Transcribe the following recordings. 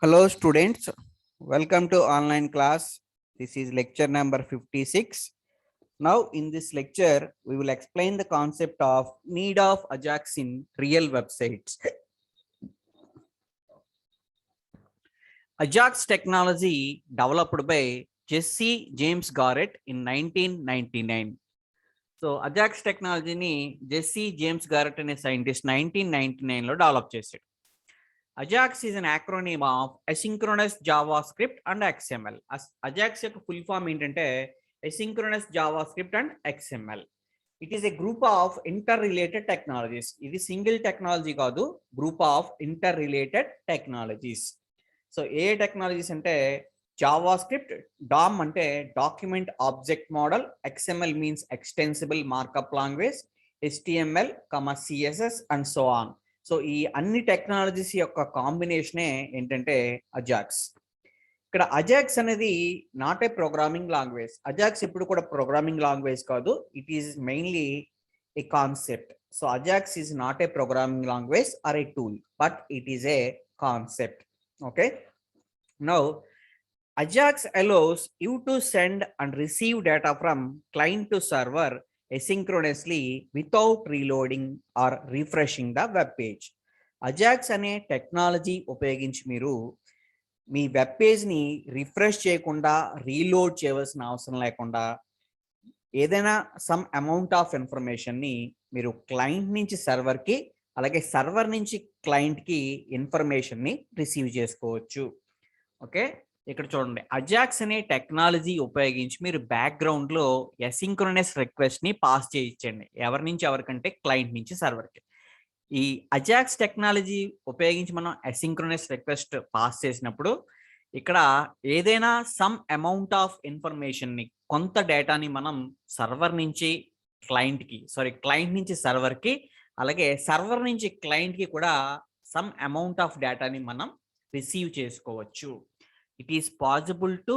Hello students, welcome to online class. This is lecture number 56. Now in this lecture, we will explain the concept of need of Ajax in real websites. Ajax technology developed by Jesse James Garrett in 1999. So Ajax technology ni Jesse James Garrett అనే scientist 1999 లో develop చేశాడు. Ajax is an acronym of asynchronous JavaScript and XML. Ajax యొక్క full form ఏంటంటే asynchronous JavaScript and XML. It is a group of interrelated technologies. ఇది single technology కాదు, group of interrelated technologies. So ఏ technologies అంటే JavaScript, DOM అంటే document object model, XML means extensible markup language, HTML, CSS and so on. So ఈ అన్ని technologies యొక్క కాంబినేషనే ఏంటంటే Ajax. ఇక్కడ అజాక్స్ అనేది not a programming language. AJAX ఎప్పుడు కూడా ప్రోగ్రామింగ్ లాంగ్వేజ్ కాదు, it is mainly a concept. So AJAX is not a programming language or a tool, but it is a concept. Okay, now AJAX allows you to send and receive data from client to server asynchronously without reloading or refreshing the web page. Ajax అనే technology ఉపయోగించి మీరు మీ web పేజ్ని refresh చేయకుండా, reload చేయవలసిన అవసరం లేకుండా, ఏదైనా some amount of ఇన్ఫర్మేషన్ని మీరు క్లయింట్ నుంచి సర్వర్కి, అలాగే సర్వర్ నుంచి క్లయింట్కి ఇన్ఫర్మేషన్ని రిసీవ్ చేసుకోవచ్చు. ఓకే, ఇక్కడ చూడండి, అజాక్స్ అనే టెక్నాలజీ ఉపయోగించి మీరు బ్యాక్గ్రౌండ్లో అసింక్రోనస్ రిక్వెస్ట్ని పాస్ చేయించండి. ఎవరి నుంచి ఎవరికంటే క్లయింట్ నుంచి సర్వర్కి. ఈ అజాక్స్ టెక్నాలజీ ఉపయోగించి మనం అసింక్రోనస్ రిక్వెస్ట్ పాస్ చేసినప్పుడు ఇక్కడ ఏదైనా సమ్ అమౌంట్ ఆఫ్ ఇన్ఫర్మేషన్ని, కొంత డేటాని మనం సర్వర్ నుంచి క్లయింట్కి, క్లయింట్ నుంచి సర్వర్కి, అలాగే సర్వర్ నుంచి క్లయింట్కి కూడా సమ్ అమౌంట్ ఆఫ్ డేటాని మనం రిసీవ్ చేసుకోవచ్చు. It is possible to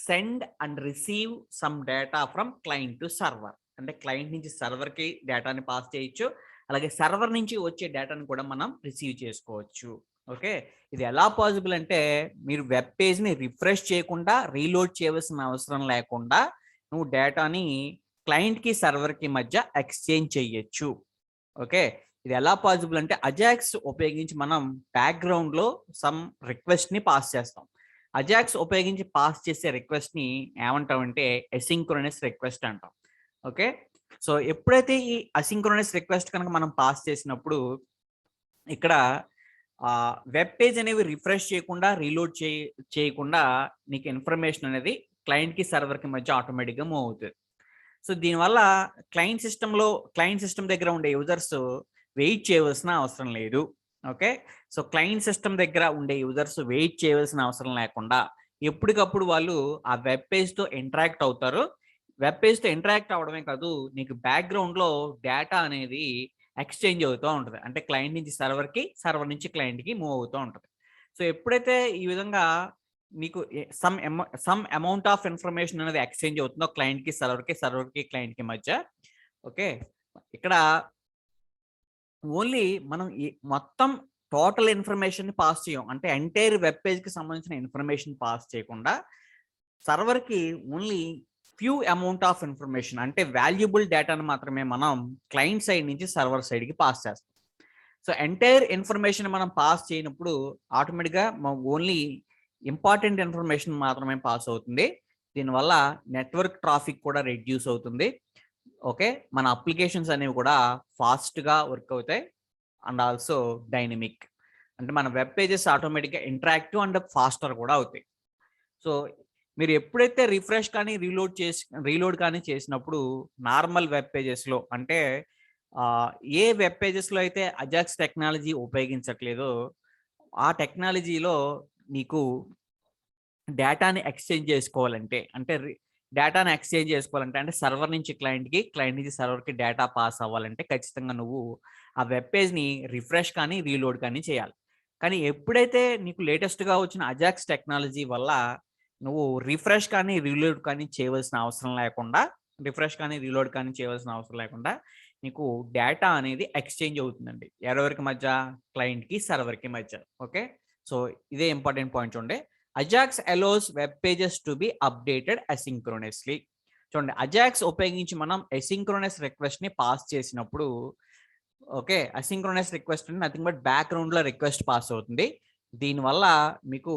send and receive some data from client to server. అంటే క్లయింట్ నుంచి సర్వర్కి డేటాని పాస్ చేయొచ్చు, అలాగే సర్వర్ నుంచి వచ్చే డేటాని కూడా మనం రిసీవ్ చేసుకోవచ్చు. ఓకే, ఇది ఎలా పాసిబుల్ అంటే మీరు వెబ్ పేజ్ని రిఫ్రెష్ చేయకుండా, రీలోడ్ చేయవలసిన అవసరం లేకుండా నువ్వు డేటాని క్లయింట్కి సర్వర్కి మధ్య ఎక్స్చేంజ్ చేయొచ్చు. ఓకే, ఇది ఎలా పాసిబుల్ అంటే అజాక్స్ ఉపయోగించి మనం బ్యాక్గ్రౌండ్లో సమ్ రిక్వెస్ట్ని పాస్ చేస్తాం. అజాక్స్ ఉపయోగించి పాస్ చేసే రిక్వెస్ట్ని ఏమంటామంటే అసింక్రోనస్ రిక్వెస్ట్ అంటాం. ఓకే, సో ఎప్పుడైతే ఈ అసింక్రోనస్ రిక్వెస్ట్ కనుక మనం పాస్ చేసినప్పుడు ఇక్కడ వెబ్ పేజ్ అనేవి రిఫ్రెష్ చేయకుండా, రీలోడ్ చేయకుండా నీకు ఇన్ఫర్మేషన్ అనేది క్లయింట్కి సర్వర్కి మధ్య ఆటోమేటిక్గా మూవ్ అవుతుంది. సో దీనివల్ల క్లయింట్ సిస్టమ్ దగ్గర ఉండే యూజర్స్ వెయిట్ చేయవలసిన అవసరం లేదు. ఓకే, సో క్లయింట్ సిస్టమ్ దగ్గర ఉండే యూజర్స్ వెయిట్ చేయవలసిన అవసరం లేకుండా ఎప్పటికప్పుడు వాళ్ళు ఆ వెబ్ పేజ్తో ఇంటరాక్ట్ అవుతారు. వెబ్ పేజ్తో ఇంటరాక్ట్ అవడమే కాదు, నీకు బ్యాక్గ్రౌండ్లో డేటా అనేది ఎక్స్చేంజ్ అవుతూ ఉంటుంది. అంటే క్లయింట్ నుంచి సర్వర్కి, సర్వర్ నుంచి క్లయింట్కి మూవ్ అవుతూ ఉంటుంది. సో ఎప్పుడైతే ఈ విధంగా మీకు సమ్ అమౌంట్ ఆఫ్ ఇన్ఫర్మేషన్ అనేది ఎక్స్చేంజ్ అవుతుందో క్లయింట్కి సర్వర్కి, సర్వర్కి క్లయింట్కి మధ్య, ఓకే, ఇక్కడ ఓన్లీ మనం మొత్తం టోటల్ ఇన్ఫర్మేషన్ పాస్ చేయం. అంటే ఎంటైర్ వెబ్ పేజ్కి సంబంధించిన ఇన్ఫర్మేషన్ పాస్ చేయకుండా సర్వర్కి only few amount of information, అంటే వాల్యుబుల్ డేటాను మాత్రమే మనం క్లయింట్ సైడ్ నుంచి సర్వర్ సైడ్కి పాస్ చేస్తాం. సో ఎంటైర్ ఇన్ఫర్మేషన్ మనం పాస్ చేయనప్పుడు ఆటోమేటిక్గా ఓన్లీ ఇంపార్టెంట్ ఇన్ఫర్మేషన్ మాత్రమే పాస్ అవుతుంది. దీనివల్ల నెట్వర్క్ ట్రాఫిక్ కూడా రెడ్యూస్ అవుతుంది. ఓకే, మన అప్లికేషన్స్ అనేవి కూడా ఫాస్ట్గా వర్క్ అవుతాయి అండ్ ఆల్సో డైనమిక్. అంటే మన వెబ్ పేజెస్ ఆటోమేటిక్గా ఇంటరాక్టివ్ అండ్ ఫాస్టర్ కూడా అవుతాయి. సో మీరు ఎప్పుడైతే రిఫ్రెష్ కానీ రీలోడ్ కానీ చేసినప్పుడు నార్మల్ వెబ్ పేజెస్లో, అంటే ఏ వెబ్ పేజెస్లో అయితే అజాక్స్ టెక్నాలజీ ఉపయోగించట్లేదో ఆ టెక్నాలజీలో నీకు డేటాని ఎక్స్చేంజ్ చేసుకోవాలంటే, అంటే సర్వర్ నుంచి క్లయింట్కి, క్లయింట్ నుంచి సర్వర్కి డేటా పాస్ అవ్వాలంటే ఖచ్చితంగా నువ్వు ఆ వెబ్ పేజ్ని రిఫ్రెష్ కానీ రీలోడ్ కానీ చేయాలి. కానీ ఎప్పుడైతే నీకు లేటెస్ట్గా వచ్చిన అజాక్స్ టెక్నాలజీ వల్ల నువ్వు రిఫ్రెష్ కానీ రీలోడ్ కానీ చేయవలసిన అవసరం లేకుండా నీకు డేటా అనేది ఎక్స్చేంజ్ అవుతుందండి. ఎవరికి మధ్య? క్లయింట్కి సర్వర్కి మధ్య. ఓకే, సో ఇదే ఇంపార్టెంట్ పాయింట్ చూడండి. Ajax allows web pages to be updated asynchronously. చూడండి, అజాక్స్ ఉపయోగించి మనం అసింక్రోనస్ రిక్వెస్ట్ ని పాస్ చేసినప్పుడు, okay, asynchronous request nothing but background లో రిక్వెస్ట్ పాస్ అవుతుంది. దీనివల్ల మీకు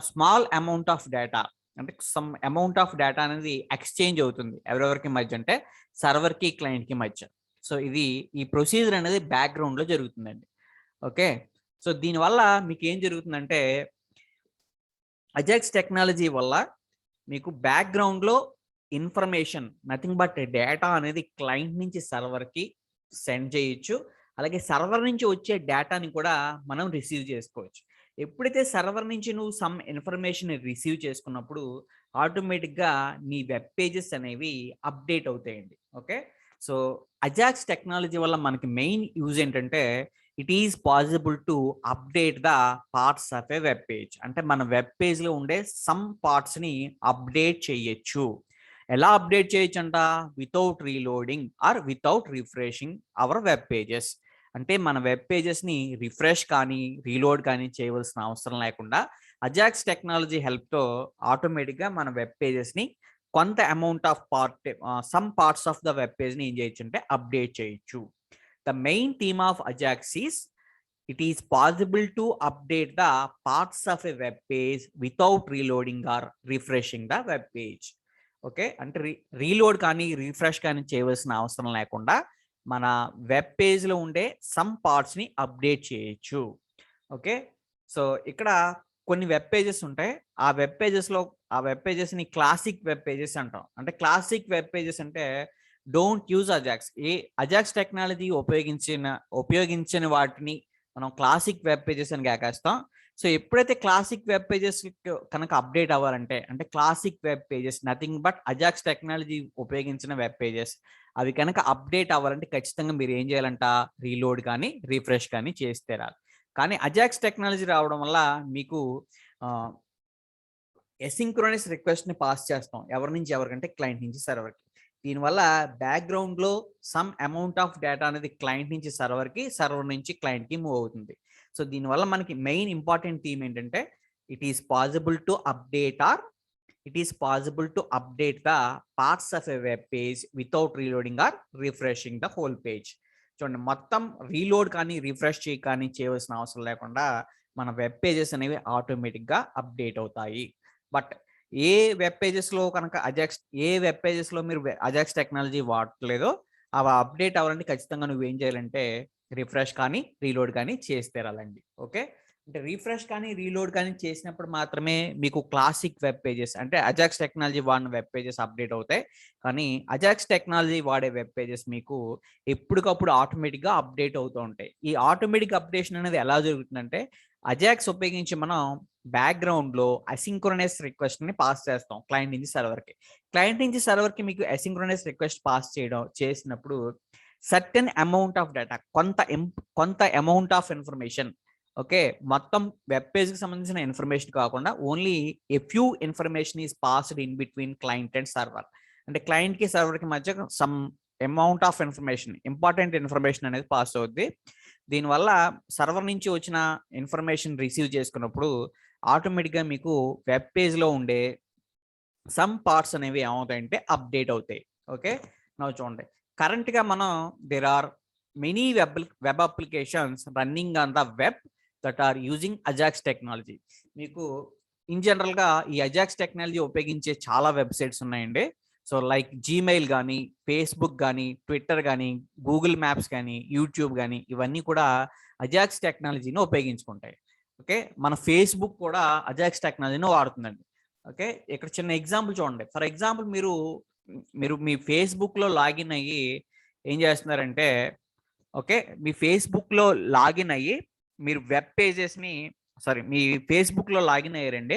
స్మాల్ అమౌంట్ ఆఫ్ డేటా, అంటే సమ్ అమౌంట్ ఆఫ్ డేటా అనేది ఎక్స్చేంజ్ అవుతుంది ఎవరెవరికి మధ్య, అంటే సర్వర్ కి క్లయింట్ కి మధ్య. సో ఇది ఈ ప్రొసీజర్ అనేది బ్యాక్గ్రౌండ్ లో జరుగుతుందండి. ఓకే, సో దీనివల్ల మీకు ఏం జరుగుతుందంటే అజాక్స్ టెక్నాలజీ వల్ల మీకు బ్యాక్గ్రౌండ్ లో ఇన్ఫర్మేషన్ నథింగ్ బట్ డేటా అనేది క్లయింట్ నుంచి సర్వర్ కి సెండ్ చేయొచ్చు. అలాగే సర్వర్ నుంచి వచ్చే డేటాని కూడా మనం రిసీవ్ చేసుకోవచ్చు. ఎప్పుడైతే సర్వర్ నుంచి నువ్వు సమ్ ఇన్ఫర్మేషన్ రిసీవ్ చేసుకున్నప్పుడు ఆటోమేటిక్గా నీ వెబ్ పేజెస్ అనేవి అప్డేట్ అవుతాయండి. ఓకే, సో అజాక్స్ టెక్నాలజీ వల్ల మనకి మెయిన్ యూజ్ ఏంటంటే it is possible to update the parts of A web page. అంటే మన వెబ్ పేజ్లో ఉండే సమ్ పార్ట్స్ని అప్డేట్ చేయొచ్చు. ఎలా అప్డేట్ చేయొచ్చు అంట? Without reloading or without refreshing our web pages. అంటే మన వెబ్ పేజెస్ని రిఫ్రెష్ కానీ రీలోడ్ కానీ చేయవలసిన అవసరం లేకుండా అజాక్స్ టెక్నాలజీ హెల్ప్తో ఆటోమేటిక్గా మన వెబ్ పేజెస్ని కొంత amount of some parts of the web పేజ్ని ఏం చేయొచ్చు అంటే అప్డేట్ చేయొచ్చు. The main theme of Ajax is it is possible to update the parts of a web page without reloading or refreshing the web page. Okay, అంటే reload కానీ refresh కానీ చేయవలసిన అవసరం లేకుండా మన వెబ్ పేజ్లో ఉండే సమ్ పార్ట్స్ని అప్డేట్ చేయొచ్చు. ఓకే, సో ఇక్కడ కొన్ని వెబ్ పేజెస్ ఉంటాయి. ఆ వెబ్ పేజెస్ని క్లాసిక్ వెబ్ పేజెస్ అంటాం. అంటే క్లాసిక్ వెబ్ పేజెస్ అంటే don't use Ajax. Ajax technology ఉపయోగించిన వాటిని మనం క్లాసిక్ వెబ్ పేజెస్ అని కేకేస్తాం. సో ఎప్పుడైతే క్లాసిక్ వెబ్ పేజెస్ కనుక అప్డేట్ అవ్వాలంటే, అంటే classic web pages nothing but Ajax technology ఉపయోగించిన వెబ్ పేజెస్ అవి కనుక అప్డేట్ అవ్వాలంటే ఖచ్చితంగా మీరు ఏం చేయాలంట? రీలోడ్ కానీ రిఫ్రెష్ కానీ చేస్తే రాదు. కానీ అజాక్స్ టెక్నాలజీ రావడం వల్ల మీకు ఎసింక్రోనస్ రిక్వెస్ట్ని పాస్ చేస్తాం. ఎవరి నుంచి ఎవరికంటే క్లయింట్ నుంచి సర్వర్కి. దీనివల్ల బ్యాక్గ్రౌండ్లో సమ్ అమౌంట్ ఆఫ్ డేటా అనేది క్లయింట్ నుంచి సర్వర్కి, సర్వర్ నుంచి క్లయింట్కి మూవ్ అవుతుంది. సో దీనివల్ల మనకి మెయిన్ ఇంపార్టెంట్ థీమ్ ఏంటంటే it is possible to update the parts of a web page without reloading or refreshing the whole page. చూడండి, మొత్తం రీలోడ్ కానీ రిఫ్రెష్ కానీ చేయవలసిన అవసరం లేకుండా మన వెబ్ పేజెస్ అనేవి ఆటోమేటిక్గా అప్డేట్ అవుతాయి. బట్ ఏ వెబ్ పేజెస్లో మీరు అజాక్స్ టెక్నాలజీ వాడట్లేదో అవి అప్డేట్ అవ్వాలంటే ఖచ్చితంగా నువ్వు ఏం చేయాలంటే రిఫ్రెష్ కానీ రీలోడ్ కానీ చేస్తే రాలండి. ఓకే, అంటే రిఫ్రెష్ కానీ రీలోడ్ కానీ చేసినప్పుడు మాత్రమే మీకు క్లాసిక్ వెబ్ పేజెస్, అంటే అజాక్స్ టెక్నాలజీ వాడిన వెబ్ పేజెస్ అప్డేట్ అవుతాయి. కానీ అజాక్స్ టెక్నాలజీ వాడే వెబ్ పేజెస్ మీకు ఎప్పటికప్పుడు ఆటోమేటిక్గా అప్డేట్ అవుతూ ఉంటాయి. ఈ ఆటోమేటిక్ అప్డేషన్ అనేది ఎలా జరుగుతుందంటే అజాక్స్ ఉపయోగించి మనం బ్యాక్గ్రౌండ్లో అసింక్రోనస్ రిక్వెస్ట్ని పాస్ చేస్తాం క్లయింట్ నుంచి సర్వర్కి. క్లయింట్ నుంచి సర్వర్కి మీకు అసింక్రోనస్ రిక్వెస్ట్ పాస్ చేసినప్పుడు సర్టెన్ అమౌంట్ ఆఫ్ డేటా, కొంత అమౌంట్ ఆఫ్ ఇన్ఫర్మేషన్, ఓకే, మొత్తం వెబ్ పేజ్కి సంబంధించిన ఇన్ఫర్మేషన్ కాకుండా only a few information is passed in between client and server. అంటే క్లయింట్కి సర్వర్కి మధ్య some amount of information, important information అనేది పాస్ అవుద్ది. దీనివల్ల సర్వర్ నుంచి వచ్చిన ఇన్ఫర్మేషన్ రిసీవ్ చేసుకున్నప్పుడు ఆటోమేటిక్గా మీకు వెబ్ పేజ్లో ఉండే సమ్ పార్ట్స్ అనేవి ఏమవుతాయంటే అప్డేట్ అవుతాయి. ఓకే, నవ్వు చూడండి, కరెంట్గా మనం there are many web applications running on the web that are using AJAX technology. మీకు ఇన్ జనరల్గా ఈ అజాక్స్ టెక్నాలజీ ఉపయోగించే చాలా వెబ్సైట్స్ ఉన్నాయండి. సో లైక్ జీమెయిల్ కానీ, ఫేస్బుక్ కానీ, ట్విట్టర్ కానీ, గూగుల్ మ్యాప్స్ కానీ, యూట్యూబ్ కానీ, ఇవన్నీ కూడా అజాక్స్ టెక్నాలజీని ఉపయోగించుకుంటాయి. ఓకే, మన ఫేస్బుక్ కూడా అజాక్స్ టెక్నాలజీని వాడుతుందండి. ఓకే, ఇక్కడ చిన్న ఎగ్జాంపుల్ చూడండి. ఫర్ ఎగ్జాంపుల్ మీరు మీ ఫేస్బుక్లో లాగిన్ అయ్యి ఏం చేస్తున్నారంటే, ఓకే, మీ ఫేస్బుక్లో లాగిన్ అయ్యి మీరు వెబ్ పేజెస్ని మీ ఫేస్బుక్లో లాగిన్ అయ్యారండి.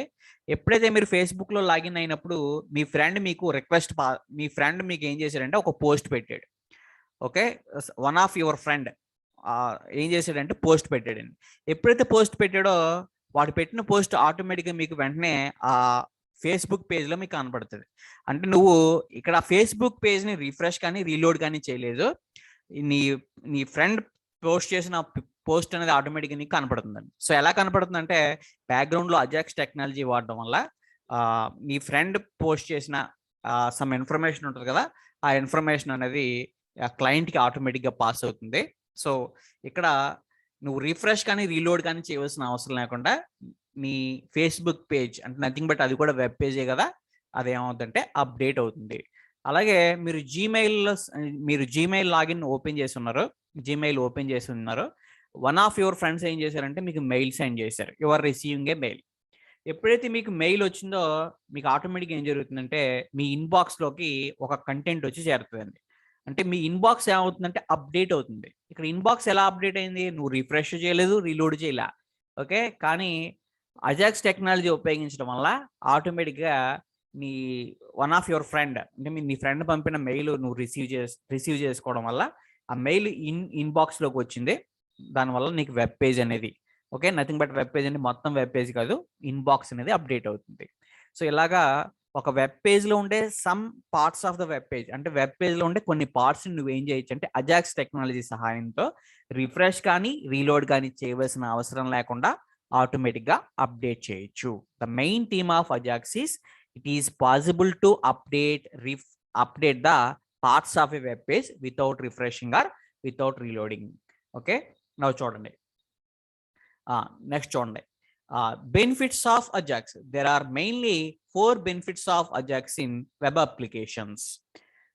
ఎప్పుడైతే మీరు ఫేస్బుక్లో లాగిన్ అయినప్పుడు మీ ఫ్రెండ్ మీకు ఏం చేశాడంటే ఒక పోస్ట్ పెట్టాడు. Okay, one of your friend ఏం చేశాడంటే పోస్ట్ పెట్టాడండి. ఎప్పుడైతే పోస్ట్ పెట్టాడో వాడు పెట్టిన పోస్ట్ ఆటోమేటిక్గా మీకు వెంటనే ఆ ఫేస్బుక్ పేజ్లో మీకు కనపడుతుంది. అంటే నువ్వు ఇక్కడ ఫేస్బుక్ పేజ్ని రిఫ్రెష్ కానీ రీలోడ్ కానీ చేయలేదు. నీ ఫ్రెండ్ పోస్ట్ చేసిన పోస్ట్ అనేది ఆటోమేటిక్గా నీకు కనపడుతుందండి. సో ఎలా కనపడుతుందంటే బ్యాక్గ్రౌండ్లో అజాక్స్ టెక్నాలజీ వాడడం వల్ల నీ ఫ్రెండ్ పోస్ట్ చేసిన సమ్ ఇన్ఫర్మేషన్ ఉంటుంది కదా, ఆ ఇన్ఫర్మేషన్ అనేది క్లయింట్కి ఆటోమేటిక్గా పాస్ అవుతుంది. సో ఇక్కడ నువ్వు రిఫ్రెష్ కానీ రీలోడ్ కానీ చేయవలసిన అవసరం లేకుండా నీ ఫేస్బుక్ పేజ్ అంటే నథింగ్ బట్ అది కూడా వెబ్ పేజే కదా, అదేమవుతుందంటే అప్డేట్ అవుతుంది. అలాగే మీరు జీమెయిల్ లాగిన్ ఓపెన్ చేసి ఉన్నారు, జీమెయిల్ ఓపెన్ చేసి ఉన్నారు. వన్ ఆఫ్ యువర్ ఫ్రెండ్స్ ఏం చేశారంటే మీకు మెయిల్ సెండ్ చేశారు, you are receiving a mail. ఎప్పుడైతే మీకు మెయిల్ వచ్చిందో మీకు ఆటోమేటిక్గా ఏం జరుగుతుందంటే మీ ఇన్బాక్స్లోకి ఒక కంటెంట్ వచ్చి చేరుతుందండి. అంటే మీ ఇన్బాక్స్ ఏమవుతుందంటే అప్డేట్ అవుతుంది. ఇక్కడ ఇన్బాక్స్ ఎలా అప్డేట్ అయింది, నువ్వు రిఫ్రెష్ చేయలేదు, రీలోడ్ చేయలే, ఓకే. కానీ అజాక్స్ టెక్నాలజీ ఉపయోగించడం వల్ల ఆటోమేటిక్గా నీ వన్ ఆఫ్ యువర్ ఫ్రెండ్ అంటే నీ ఫ్రెండ్ పంపిన మెయిల్ నువ్వు రిసీవ్ చేసుకోవడం వల్ల ఆ మెయిల్ ఇన్బాక్స్లోకి వచ్చింది. దానివల్ల నీకు వెబ్ పేజ్ అనేది, okay, nothing but web page అంటే మొత్తం వెబ్ పేజ్ కాదు, ఇన్బాక్స్ అనేది అప్డేట్ అవుతుంది. సో ఇలాగా ఒక వెబ్ పేజ్లో ఉండే some parts of the web page అంటే వెబ్ పేజ్లో ఉండే కొన్ని పార్ట్స్ నువ్వు ఏం చేయొచ్చు అంటే అజాక్స్ టెక్నాలజీ సహాయంతో రిఫ్రెష్ కానీ రీలోడ్ కానీ చేయవలసిన అవసరం లేకుండా ఆటోమేటిక్గా అప్డేట్ చేయొచ్చు. The main theme of Ajax is it is possible to update the parts of a web page without refreshing or without reloading. Okay, now చూడండి. నెక్స్ట్ చూడండి, benefits of Ajax. There are mainly 4 benefits of Ajax in web applications.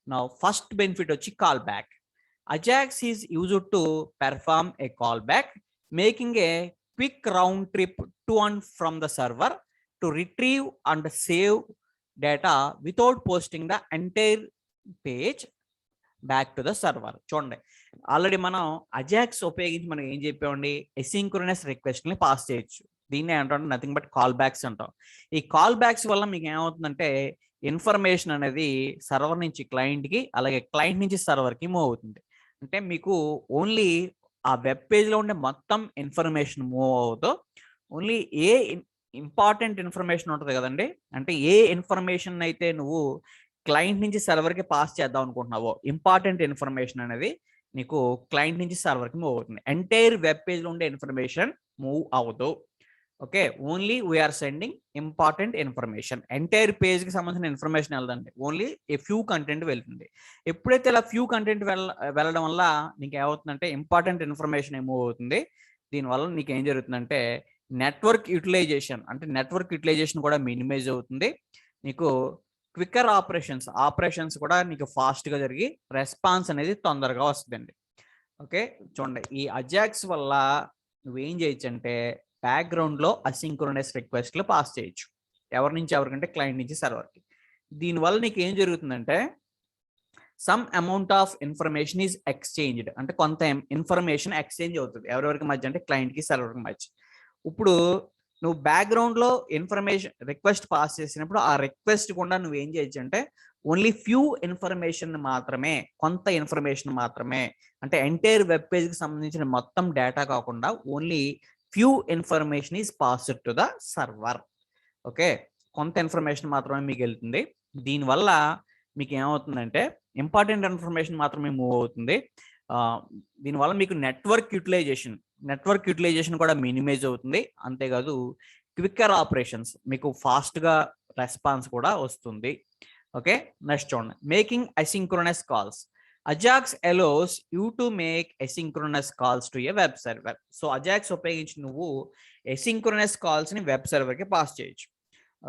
Now first benefit వచ్చి callback. Ajax is used to perform a callback, making a quick round trip to and from the server to retrieve and save data without posting the entire page back to the server. చూడండి, already మనం Ajax ఉపయోగించి మనం ఏం చెప్పామండి, ఎసింక్రోనస్ రిక్వెస్ట్ని pass చేయొచ్చు. దీన్ని ఏమంటాం, nothing but call backs అంటాం. ఈ కాల్ బ్యాక్స్ వల్ల మీకు ఏమవుతుందంటే ఇన్ఫర్మేషన్ అనేది సర్వర్ నుంచి క్లయింట్కి, అలాగే క్లయింట్ నుంచి సర్వర్కి మూవ్ అవుతుంది. అంటే మీకు ఓన్లీ ఆ వెబ్ పేజ్లో ఉండే మొత్తం ఇన్ఫర్మేషన్ మూవ్ అవుతూ ఓన్లీ ఏ ఇంపార్టెంట్ ఇన్ఫర్మేషన్ ఉంటుంది కదండి, అంటే ఏ ఇన్ఫర్మేషన్ అయితే నువ్వు క్లయింట్ నుంచి సర్వర్కి పాస్ చేద్దాం అనుకుంటున్నావో ఇంపార్టెంట్ ఇన్ఫర్మేషన్ అనేది నీకు క్లయింట్ నుంచి సర్వర్కి మూవ్ అవుతుంది. ఎంటైర్ వెబ్ పేజ్లో ఉండే ఇన్ఫర్మేషన్ మూవ్ అవ్వదు. Okay, only we're sending important information. Entire పేజ్కి సంబంధించిన ఇన్ఫర్మేషన్ వెళ్ళదండి, ఓన్లీ ఏ ఫ్యూ కంటెంట్ వెళ్తుంది. ఎప్పుడైతే ఇలా ఫ్యూ కంటెంట్ వెళ్ళడం వల్ల నీకు ఏమవుతుందంటే ఇంపార్టెంట్ ఇన్ఫర్మేషన్ మూవ్ అవుతుంది. దీనివల్ల నీకు ఏం జరుగుతుందంటే నెట్వర్క్ యూటిలైజేషన్ కూడా మినిమైజ్ అవుతుంది. నీకు క్విక్కర్ ఆపరేషన్స్ కూడా నీకు ఫాస్ట్గా జరిగి రెస్పాన్స్ అనేది తొందరగా వస్తుందండి. ఓకే, చూడండి, ఈ అజాక్స్ వల్ల నువ్వేం చేయొచ్చు అంటే బ్యాక్గ్రౌండ్లో అసింక్రోనస్ రిక్వెస్ట్లు పాస్ చేయొచ్చు, ఎవరి నుంచి ఎవరికంటే క్లయింట్ నుంచి సర్వర్కి. దీనివల్ల నీకు ఏం జరుగుతుందంటే some amount of information is exchanged, అంటే కొంత ఇన్ఫర్మేషన్ ఎక్స్చేంజ్ అవుతుంది ఎవరెవరికి మధ్య అంటే క్లయింట్కి సర్వర్కి మధ్య. ఇప్పుడు నువ్వు బ్యాక్గ్రౌండ్లో ఇన్ఫర్మేషన్ రిక్వెస్ట్ పాస్ చేసినప్పుడు ఆ రిక్వెస్ట్ కూడా నువ్వు ఏం చేయొచ్చు అంటే ఓన్లీ ఫ్యూ ఇన్ఫర్మేషన్ మాత్రమే, కొంత ఇన్ఫర్మేషన్ మాత్రమే, అంటే ఎంటైర్ వెబ్ పేజ్కి సంబంధించిన మొత్తం డేటా కాకుండా only few information is passed to the server. Okay, కొంత ఇన్ఫర్మేషన్ మాత్రమే మీకు వెళ్తుంది. దీనివల్ల మీకు ఏమవుతుందంటే ఇంపార్టెంట్ ఇన్ఫర్మేషన్ మాత్రమే మూవ్ అవుతుంది. దీనివల్ల మీకు నెట్వర్క్ యూటిలైజేషన్ కూడా మినిమైజ్ అవుతుంది. అంతేకాదు క్విక్కర్ ఆపరేషన్స్, మీకు ఫాస్ట్గా రెస్పాన్స్ కూడా వస్తుంది. ఓకే, నెక్స్ట్ చూడండి, making asynchronous calls. Ajax allows you to make asynchronous calls to a web server. So Ajax ఉపయోగించి నువ్వు అసింక్రోనస్ కాల్స్ని వెబ్ సర్వర్కి పాస్ చేయొచ్చు.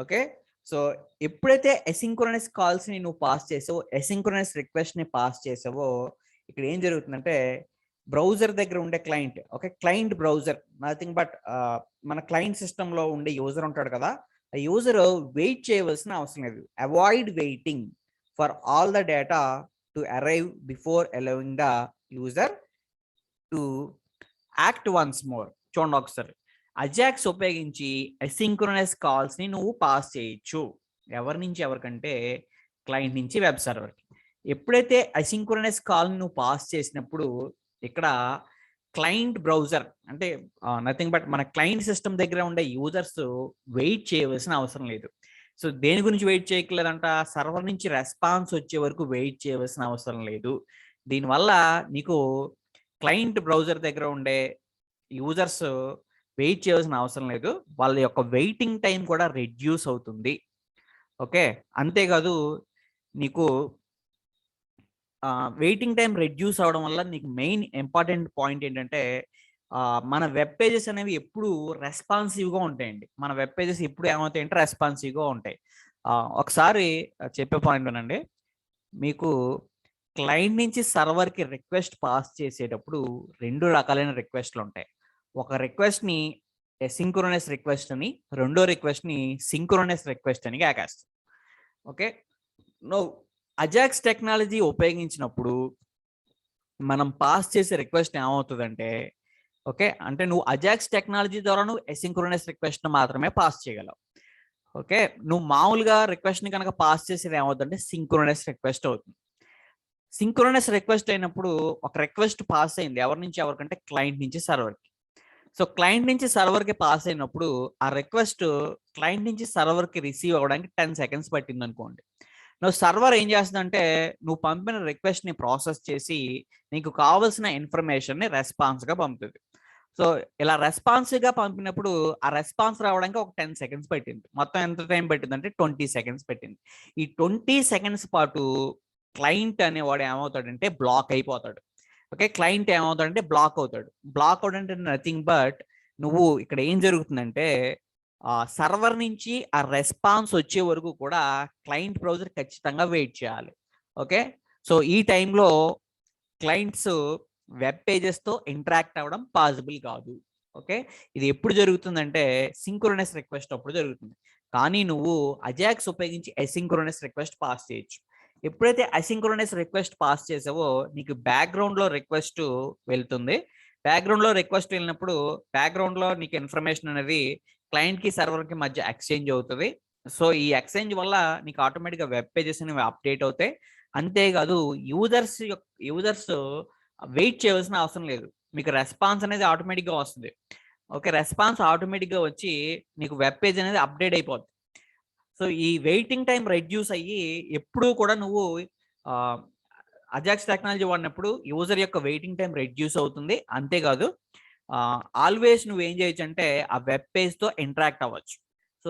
ఓకే, సో ఎప్పుడైతే అసింక్రోనస్ కాల్స్ని నువ్వు పాస్ చేసావో, అసింక్రోనస్ రిక్వెస్ట్ని పాస్ చేసావో, ఇక్కడ ఏం జరుగుతుందంటే బ్రౌజర్ దగ్గర ఉండే client, okay, client browser nothing but మన క్లయింట్ సిస్టంలో ఉండే యూజర్ ఉంటాడు కదా, ఆ యూజర్ వెయిట్ చేయవలసిన అవసరం లేదు. Avoid waiting for all the data to arrive before allowing the user to act once more. చూడండి ఒకసారి, అజాక్స్ ఉపయోగించి అసింక్రోనస్ కాల్స్ని నువ్వు పాస్ చేయొచ్చు ఎవరి నుంచి ఎవరికంటే క్లయింట్ నుంచి వెబ్ సర్వర్కి. ఎప్పుడైతే అసింక్రోనస్ కాల్ని నువ్వు పాస్ చేసినప్పుడు ఇక్కడ క్లయింట్ బ్రౌజర్ అంటే నథింగ్ బట్ మన క్లయింట్ సిస్టమ్ దగ్గర ఉండే యూజర్స్ వెయిట్ చేయవలసిన అవసరం లేదు. సో దేని గురించి వెయిట్ చేయట్లేదంట, సర్వర్ నుంచి రెస్పాన్స్ వచ్చే వరకు వెయిట్ చేయవలసిన అవసరం లేదు. దీనివల్ల నీకు క్లయింట్ బ్రౌజర్ దగ్గర ఉండే యూజర్స్ వెయిట్ చేయాల్సిన అవసరం లేదు, వాళ్ళ యొక్క వెయిటింగ్ టైం కూడా రెడ్యూస్ అవుతుంది. ఓకే, అంతేకాదు నీకు వెయిటింగ్ టైం రెడ్యూస్ అవడం వల్ల నీకు మెయిన్ ఇంపార్టెంట్ పాయింట్ ఏంటంటే మన వెబ్ పేజెస్ అనేవి ఎప్పుడు రెస్పాన్సివ్గా ఉంటాయండి. మన వెబ్ పేజెస్ ఎప్పుడు ఏమవుతాయంటే రెస్పాన్సివ్గా ఉంటాయి. ఒకసారి చెప్పే పాయింట్ వినండి. మీకు క్లయింట్ నుంచి సర్వర్కి రిక్వెస్ట్ పాస్ చేసేటప్పుడు 2 రకాలైన రిక్వెస్ట్లు ఉంటాయి. ఒక రిక్వెస్ట్ని ఎసింక్రోనస్ రిక్వెస్ట్ అని, రెండో రిక్వెస్ట్ని సింక్రోనస్ రిక్వెస్ట్ అని కేకేస్తాం. ఓకే, నో అజాక్స్ టెక్నాలజీ ఉపయోగించినప్పుడు మనం పాస్ చేసే రిక్వెస్ట్ ఏమవుతుందంటే, ఓకే, అంటే నువ్వు అజాక్స్ టెక్నాలజీ ద్వారా నువ్వు ఎసింక్రోనస్ రిక్వెస్ట్ మాత్రమే పాస్ చేయగలవు. ఓకే, నువ్వు మామూలుగా రిక్వెస్ట్ని కనుక పాస్ చేసేది ఏమవుతుందంటే సింక్రోనస్ రిక్వెస్ట్ అవుతుంది. సింక్రోనస్ రిక్వెస్ట్ అయినప్పుడు ఒక రిక్వెస్ట్ పాస్ అయింది ఎవరి నుంచి ఎవరికంటే క్లయింట్ నుంచి సర్వర్కి. సో క్లయింట్ నుంచి సర్వర్కి పాస్ అయినప్పుడు ఆ రిక్వెస్ట్ క్లయింట్ నుంచి సర్వర్కి రిసీవ్ అవ్వడానికి 10 సెకండ్స్ పట్టింది అనుకోండి. నువ్వు సర్వర్ ఏం చేస్తుందంటే నువ్వు పంపిన రిక్వెస్ట్ని ప్రాసెస్ చేసి నీకు కావాల్సిన ఇన్ఫర్మేషన్ని రెస్పాన్స్గా పంపుతుంది. సో ఇలా రెస్పాన్స్గా పంపినప్పుడు ఆ రెస్పాన్స్ రావడానికి ఒక 10 సెకండ్స్ పట్టింది. మొత్తం ఎంత టైం పట్టిందంటే 20 సెకండ్స్ పట్టింది. ఈ 20 సెకండ్స్ పాటు క్లయింట్ అనేవాడు ఏమవుతాడంటే బ్లాక్ అయిపోతాడు. ఓకే, క్లయింట్ ఏమవుతాడంటే బ్లాక్ అవుతాడు. బ్లాక్ అవుట్ అంటే నథింగ్ బట్ నువ్వు ఇక్కడ ఏం జరుగుతుందంటే సర్వర్ నుంచి ఆ రెస్పాన్స్ వచ్చే వరకు కూడా క్లయింట్ బ్రౌజర్ ఖచ్చితంగా వెయిట్ చేయాలి. ఓకే, సో ఈ టైంలో క్లయింట్స్ వెబ్ పేజెస్తో ఇంటరాక్ట్ అవ్వడం పాసిబుల్ కాదు. ఓకే, ఇది ఎప్పుడు జరుగుతుందంటే సింక్రోనస్ రిక్వెస్ట్ అప్పుడు జరుగుతుంది. కానీ నువ్వు అజాక్స్ ఉపయోగించి అసింక్రోనస్ రిక్వెస్ట్ పాస్ చేయొచ్చు. ఎప్పుడైతే అసింక్రోనస్ రిక్వెస్ట్ పాస్ చేసావో నీకు బ్యాక్గ్రౌండ్లో రిక్వెస్ట్ వెళ్తుంది. బ్యాక్గ్రౌండ్లో రిక్వెస్ట్ వెళ్ళినప్పుడు బ్యాక్గ్రౌండ్లో నీకు ఇన్ఫర్మేషన్ అనేది క్లయింట్కి సర్వర్కి మధ్య ఎక్స్చేంజ్ అవుతుంది. సో ఈ ఎక్స్చేంజ్ వల్ల నీకు ఆటోమేటిక్గా వెబ్ పేజెస్ అనేవి అప్డేట్ అవుతాయి. అంతేకాదు యూజర్స్ వెయిట్ చేయాల్సిన అవసరం లేదు, మీకు రెస్పాన్స్ అనేది ఆటోమేటిక్గా వస్తుంది. ఓకే, రెస్పాన్స్ ఆటోమేటిక్గా వచ్చి నీకు వెబ్ పేజ్ అనేది అప్డేట్ అయిపోద్ది. సో ఈ వెయిటింగ్ టైం రెడ్యూస్ అయ్యి ఎప్పుడూ కూడా నువ్వు అజాక్స్ టెక్నాలజీ వాడినప్పుడు యూజర్ యొక్క వెయిటింగ్ టైం రెడ్యూస్ అవుతుంది. అంతేకాదు ఆల్వేస్ నువ్వు ఏం చేయొచ్చు అంటే ఆ వెబ్ పేజ్తో ఇంటరాక్ట్ అవ్వచ్చు. సో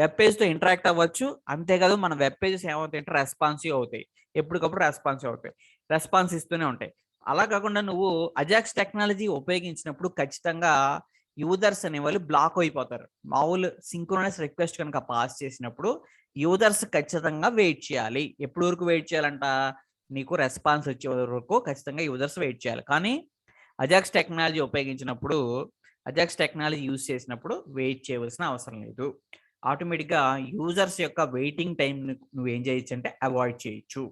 వెబ్ పేజ్తో ఇంటరాక్ట్ అవ్వచ్చు. అంతేకాదు మన వెబ్ పేజెస్ ఏమవుతాయంటే రెస్పాన్సివ్ అవుతాయి, ఎప్పటికప్పుడు రెస్పాన్సివ్ అవుతాయి, రెస్పాన్స్ ఇస్తూనే ఉంటాయి. అలా కాకుండా నువ్వు అజాక్స్ టెక్నాలజీ ఉపయోగించినప్పుడు ఖచ్చితంగా యూజర్స్ అనేవాళ్ళు బ్లాక్ అయిపోతారు. మామూలు సింక్రోనస్ రిక్వెస్ట్ కనుక పాస్ చేసినప్పుడు యూజర్స్ ఖచ్చితంగా వెయిట్ చేయాలి. ఎప్పటి వరకు వెయిట్ చేయాలంట, నీకు రెస్పాన్స్ వచ్చే వరకు ఖచ్చితంగా యూజర్స్ వెయిట్ చేయాలి. కానీ అజాక్స్ టెక్నాలజీ ఉపయోగించినప్పుడు అజాక్స్ టెక్నాలజీ యూజ్ చేసినప్పుడు వెయిట్ చేయవలసిన అవసరం లేదు. ఆటోమేటిక్గా యూజర్స్ యొక్క వెయిటింగ్ టైం నువ్వు ఏం చేయొచ్చు అంటే అవాయిడ్ చేయొచ్చు.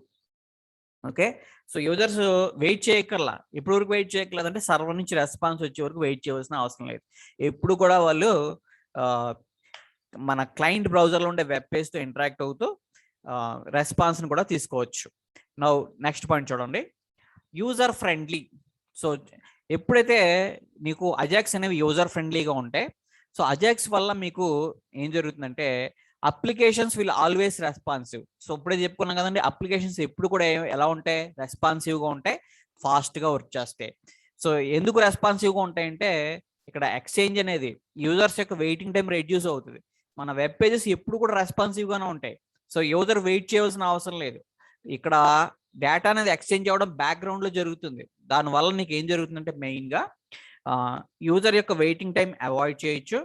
ఓకే, సో యూజర్స్ వెయిట్ చేయక్కర్లా. ఎప్పుడు వరకు వెయిట్ చేయక్కర్లేదంటే సర్వర్ నుంచి రెస్పాన్స్ వచ్చే వరకు వెయిట్ చేయవలసిన అవసరం లేదు. ఎప్పుడు కూడా వాళ్ళు మన క్లయింట్ బ్రౌజర్లో ఉండే వెబ్ పేజ్తో ఇంటరాక్ట్ అవుతూ రెస్పాన్స్ని కూడా తీసుకోవచ్చు. నౌ నెక్స్ట్ పాయింట్ చూడండి, యూజర్ ఫ్రెండ్లీ. సో ఎప్పుడైతే నీకు అజాక్స్ అనేవి యూజర్ ఫ్రెండ్లీగా ఉంటాయి, సో అజాక్స్ వల్ల మీకు ఏం జరుగుతుందంటే applications will always responsive. So ఇప్పుడే చెప్పుకున్నాం కదండి, అప్లికేషన్స్ ఎప్పుడు కూడా ఎలా ఉంటాయి, రెస్పాన్సివ్గా ఉంటాయి, ఫాస్ట్గా వర్క్ చేస్తాయి. సో ఎందుకు రెస్పాన్సివ్గా ఉంటాయంటే ఇక్కడ ఎక్స్చేంజ్ అనేది యూజర్స్ యొక్క వెయిటింగ్ టైం రెడ్యూస్ అవుతుంది. మన వెబ్ పేజెస్ ఎప్పుడు కూడా రెస్పాన్సివ్గానే ఉంటాయి. సో యూజర్ వెయిట్ చేయాల్సిన అవసరం లేదు. ఇక్కడ డేటా అనేది ఎక్స్చేంజ్ అవ్వడం బ్యాక్గ్రౌండ్లో జరుగుతుంది. దానివల్ల నీకు ఏం జరుగుతుందంటే మెయిన్గా యూజర్ యొక్క వెయిటింగ్ టైం అవాయిడ్ చేయొచ్చు.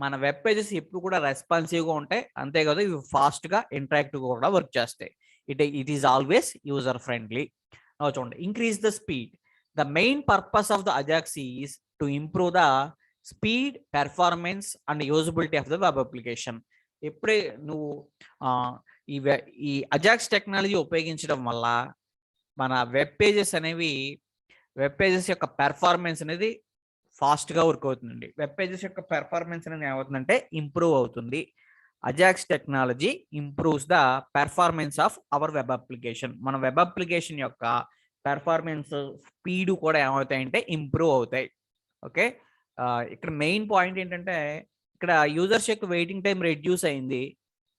మన వెబ్ పేజెస్ ఎప్పుడు కూడా రెస్పాన్సివ్గా ఉంటాయి. అంతేకాదు ఇవి ఫాస్ట్గా ఇంటరాక్టివ్గా కూడా వర్క్ చేస్తాయి. It is always user friendly. చూడండి, increase the speed. The main purpose of the Ajax is to improve the speed, performance and usability of the web application. ఎప్పుడే నువ్వు ఈ అజాక్స్ టెక్నాలజీ ఉపయోగించడం వల్ల మన వెబ్ పేజెస్ యొక్క performance అనేది ఫాస్ట్గా వర్క్ అవుతుందండి. వెబ్ పేజెస్ యొక్క పెర్ఫార్మెన్స్ అనేది ఏమవుతుందంటే ఇంప్రూవ్ అవుతుంది. Ajax technology improves the performance of our web application. మన వెబ్ అప్లికేషన్ యొక్క పెర్ఫార్మెన్స్, స్పీడ్ కూడా ఏమవుతాయంటే ఇంప్రూవ్ అవుతాయి. ఓకే, ఇక్కడ మెయిన్ పాయింట్ ఏంటంటే ఇక్కడ యూజర్స్ యొక్క వెయిటింగ్ టైం రెడ్యూస్ అయింది,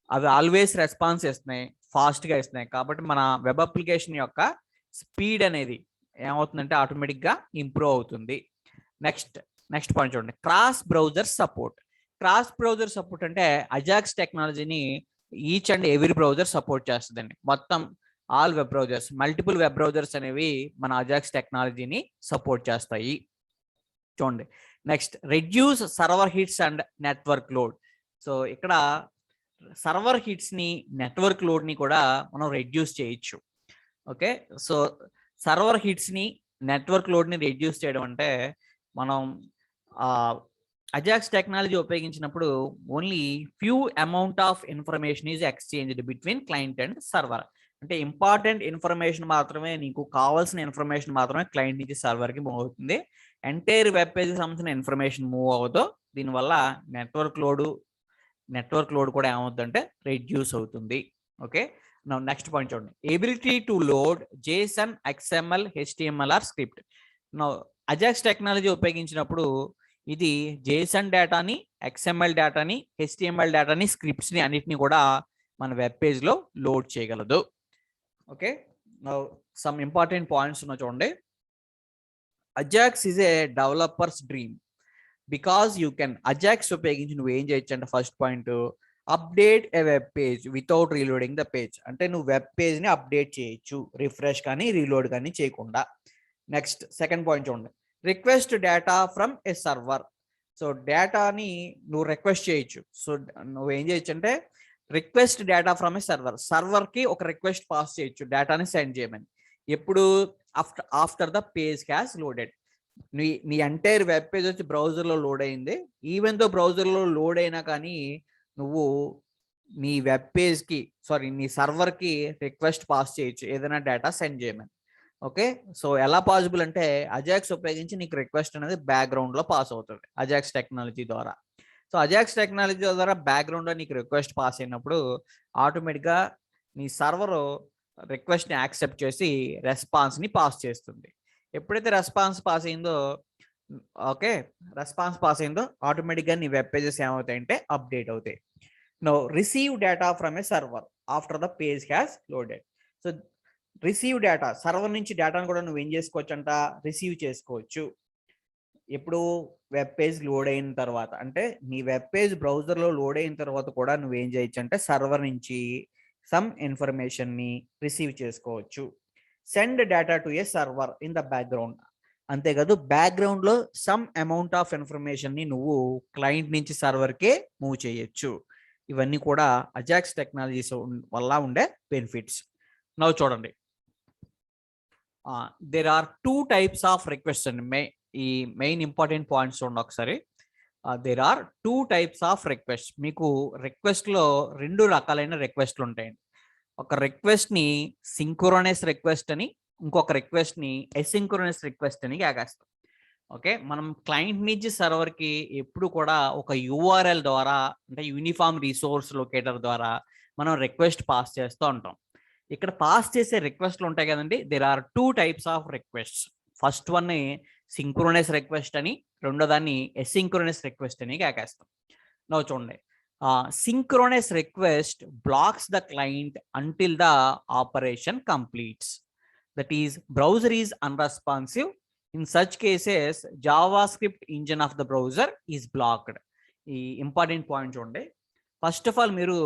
అవి ఆల్వేస్ రెస్పాన్స్ ఇస్తున్నాయి, ఫాస్ట్గా ఇస్తున్నాయి. కాబట్టి మన వెబ్ అప్లికేషన్ యొక్క స్పీడ్ అనేది ఏమవుతుందంటే ఆటోమేటిక్గా ఇంప్రూవ్ అవుతుంది. నెక్స్ట్ నెక్స్ట్ పాయింట్ చూడండి, cross browser support. Cross browser support అంటే అజాక్స్ టెక్నాలజీని each and every browser support చేస్తుందండి. మొత్తం all web browsers, multiple web browsers అనేవి మన అజాక్స్ టెక్నాలజీని సపోర్ట్ చేస్తాయి. చూడండి next, reduce server hits and network load. So ఇక్కడ సర్వర్ హిట్స్ ని, నెట్వర్క్ లోడ్ ని కూడా మనం రెడ్యూస్ చేయొచ్చు. ఓకే, సో సర్వర్ హిట్స్ ని, నెట్వర్క్ లోడ్ ని రెడ్యూస్ చేయడం అంటే మనం అజాక్స్ టెక్నాలజీ ఉపయోగించినప్పుడు only few amount of information is exchanged between client and server. అంటే ఇంపార్టెంట్ ఇన్ఫర్మేషన్ మాత్రమే, నీకు కావాల్సిన ఇన్ఫర్మేషన్ మాత్రమే క్లయింట్ నుంచి సర్వర్కి మూవ్ అవుతుంది. ఎంటైర్ వెబ్ పేజ్ సంబంధించిన ఇన్ఫర్మేషన్ మూవ్ అవ్వదు. దీనివల్ల నెట్వర్క్ లోడ్ కూడా ఏమవుతుందంటే రెడ్యూస్ అవుతుంది. ఓకే, నెక్స్ట్ పాయింట్ చూడండి, ability to load JSON, XML, HTML or script. AJAX technology ఉపయోగించినప్పుడు ఇది JSON డేటాని, XML డేటాని, HTML డేటాని, స్క్రిప్ట్స్ని అన్నిటిని కూడా మన వెబ్ పేజ్లో లోడ్ చేయగలదు. ఓకే, సమ్ ఇంపార్టెంట్ పాయింట్స్ ఉన్నా చూడండి. Ajax is a developers dream because you can, Ajax ఉపయోగించి నువ్వు ఏం చేయొచ్చు అంటే first point, update A web page without reloading the page. అంటే నువ్వు వెబ్ పేజ్ని అప్డేట్ చేయొచ్చు, రిఫ్రెష్ కానీ రీలోడ్ కానీ చేయకుండా. నెక్స్ట్ సెకండ్ పాయింట్ చూడండి, request data from a server. So డేటాని నువ్వు రిక్వెస్ట్ చేయొచ్చు. సో నువ్వు ఏం చేయొచ్చు అంటే రిక్వెస్ట్ డేటా ఫ్రమ్ ఏ సర్వర్కి ఒక రిక్వెస్ట్ పాస్ చేయొచ్చు, డేటాని సెండ్ చేయమని. ఎప్పుడు after the page has loaded. నీ ఎంటైర్ వెబ్ పేజ్ వచ్చి బ్రౌజర్లో లోడ్ అయింది. ఈవెన్ దో బ్రౌజర్లో లోడ్ అయినా కానీ నువ్వు నీ వెబ్ పేజ్కి, నీ సర్వర్కి రిక్వెస్ట్ పాస్ చేయొచ్చు, ఏదైనా డేటా సెండ్ చేయమని. ఓకే, సో ఎలా పాసిబుల్ అంటే అజాక్స్ ఉపయోగించి నీకు రిక్వెస్ట్ అనేది బ్యాక్గ్రౌండ్లో పాస్ అవుతుంది అజాక్స్ టెక్నాలజీ ద్వారా. సో అజాక్స్ టెక్నాలజీ ద్వారా బ్యాక్గ్రౌండ్లో నీకు రిక్వెస్ట్ పాస్ అయినప్పుడు ఆటోమేటిక్గా నీ సర్వర్ రిక్వెస్ట్ని యాక్సెప్ట్ చేసి రెస్పాన్స్ని పాస్ చేస్తుంది. ఎప్పుడైతే రెస్పాన్స్ పాస్ అయిందో ఆటోమేటిక్గా నీ వెబ్ పేజెస్ ఏమవుతాయంటే అప్డేట్ అవుతాయి. No receive data from a server after the page has loaded. So receive data, server నుంచి డేటాను కూడా నువ్వు ఏం చేసుకోవచ్చు అంట, రిసీవ్ చేసుకోవచ్చు. ఎప్పుడు వెబ్ పేజ్ లోడ్ అయిన తర్వాత, అంటే నీ వెబ్ పేజ్ బ్రౌజర్లో లోడ్ అయిన తర్వాత కూడా నువ్వేం చేయొచ్చు అంటే సర్వర్ నుంచి సమ్ ఇన్ఫర్మేషన్ని రిసీవ్ చేసుకోవచ్చు. Send data to A server in the background. అంతేకాదు బ్యాక్గ్రౌండ్లో సమ్ అమౌంట్ ఆఫ్ ఇన్ఫర్మేషన్ని నువ్వు క్లయింట్ నుంచి సర్వర్కే మూవ్ చేయొచ్చు. ఇవన్నీ కూడా అజాక్స్ టెక్నాలజీస్ వల్ల ఉండే బెనిఫిట్స్. నవ్వు చూడండి, there are 2 types of request అండి. ఈ మెయిన్ ఇంపార్టెంట్ పాయింట్స్ చూడండి ఒకసారి. There are 2 types of request. మీకు రిక్వెస్ట్లో 2 రకాలైన రిక్వెస్ట్లు ఉంటాయండి. ఒక రిక్వెస్ట్ని సింక్రోనస్ రిక్వెస్ట్ అని, ఇంకొక రిక్వెస్ట్ని ఎసింక్రోనస్ రిక్వెస్ట్ అని కాగేస్తాం. ఓకే, మనం క్లయింట్ నుంచి సర్వర్కి ఎప్పుడు కూడా ఒక URL ద్వారా, అంటే యూనిఫామ్ రిసోర్స్ లొకేటర్ ద్వారా మనం రిక్వెస్ట్ పాస్ చేస్తూ ఉంటాం. ఇక్కడ పాస్ చేసే రిక్వెస్ట్లు ఉంటాయి కదండి, there are 2 types of request. First one synchronous request అని, రెండో దాన్ని ఎసింక్రోనస్ రిక్వెస్ట్ అని కాకేస్తాం. నవ్వు చూడండి, synchronous request blocks the client until the operation completes. That is browser is unresponsive. In such cases JavaScript engine of the browser is blocked. ఈ important point చూడండి. First of all మీరు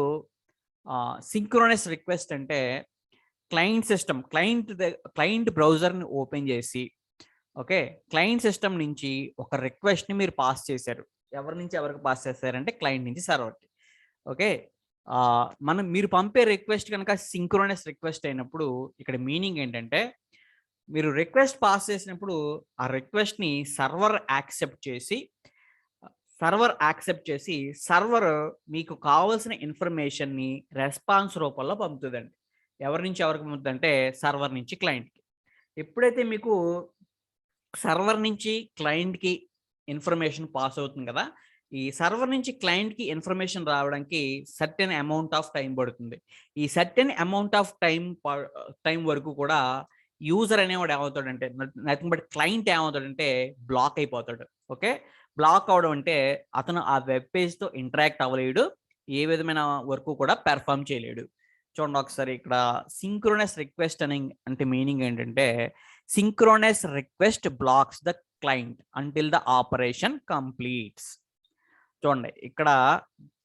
synchronous request అంటే client బ్రౌజర్ని open చేసి, okay, client system నుంచి ఒక రిక్వెస్ట్ని మీరు pass చేశారు. ఎవరి నుంచి ఎవరికి పాస్ చేస్తారంటే క్లయింట్ నుంచి సర్వర్కి. ఓకే, మీరు పంపే రిక్వెస్ట్ కనుక సింక్రోనస్ రిక్వెస్ట్ అయినప్పుడు ఇక్కడ మీనింగ్ ఏంటంటే, మీరు రిక్వెస్ట్ పాస్ చేసినప్పుడు ఆ రిక్వెస్ట్ని సర్వర్ యాక్సెప్ట్ చేసి సర్వర్ మీకు కావాల్సిన ఇన్ఫర్మేషన్ని రెస్పాన్స్ రూపంలో పంపుతుందండి. ఎవరి నుంచి ఎవరికి పంపుతుందంటే సర్వర్ నుంచి క్లయింట్కి. ఎప్పుడైతే మీకు సర్వర్ నుంచి క్లయింట్కి ఇన్ఫర్మేషన్ పాస్ అవుతుంది కదా, ఈ సర్వర్ నుంచి క్లయింట్కి ఇన్ఫర్మేషన్ రావడానికి సర్టెన్ అమౌంట్ ఆఫ్ టైం పడుతుంది. ఈ సర్టెన్ అమౌంట్ ఆఫ్ టైం వరకు కూడా యూజర్ అనేవాడు ఏమవుతాడంటే, నథింగ్ బట్ క్లయింట్ ఏమవుతాడంటే బ్లాక్ అయిపోతాడు. ఓకే, బ్లాక్ అవడం అంటే అతను ఆ వెబ్ పేజ్తో ఇంటరాక్ట్ అవ్వలేడు, ఏ విధమైన వర్క్ కూడా పెర్ఫామ్ చేయలేడు. చూడండి ఒకసారి ఇక్కడ సింక్రోనస్ రిక్వెస్ట్ అని అంటే మీనింగ్ ఏంటంటే, synchronous request blocks the client until the operation completes. చూడండి ఇక్కడ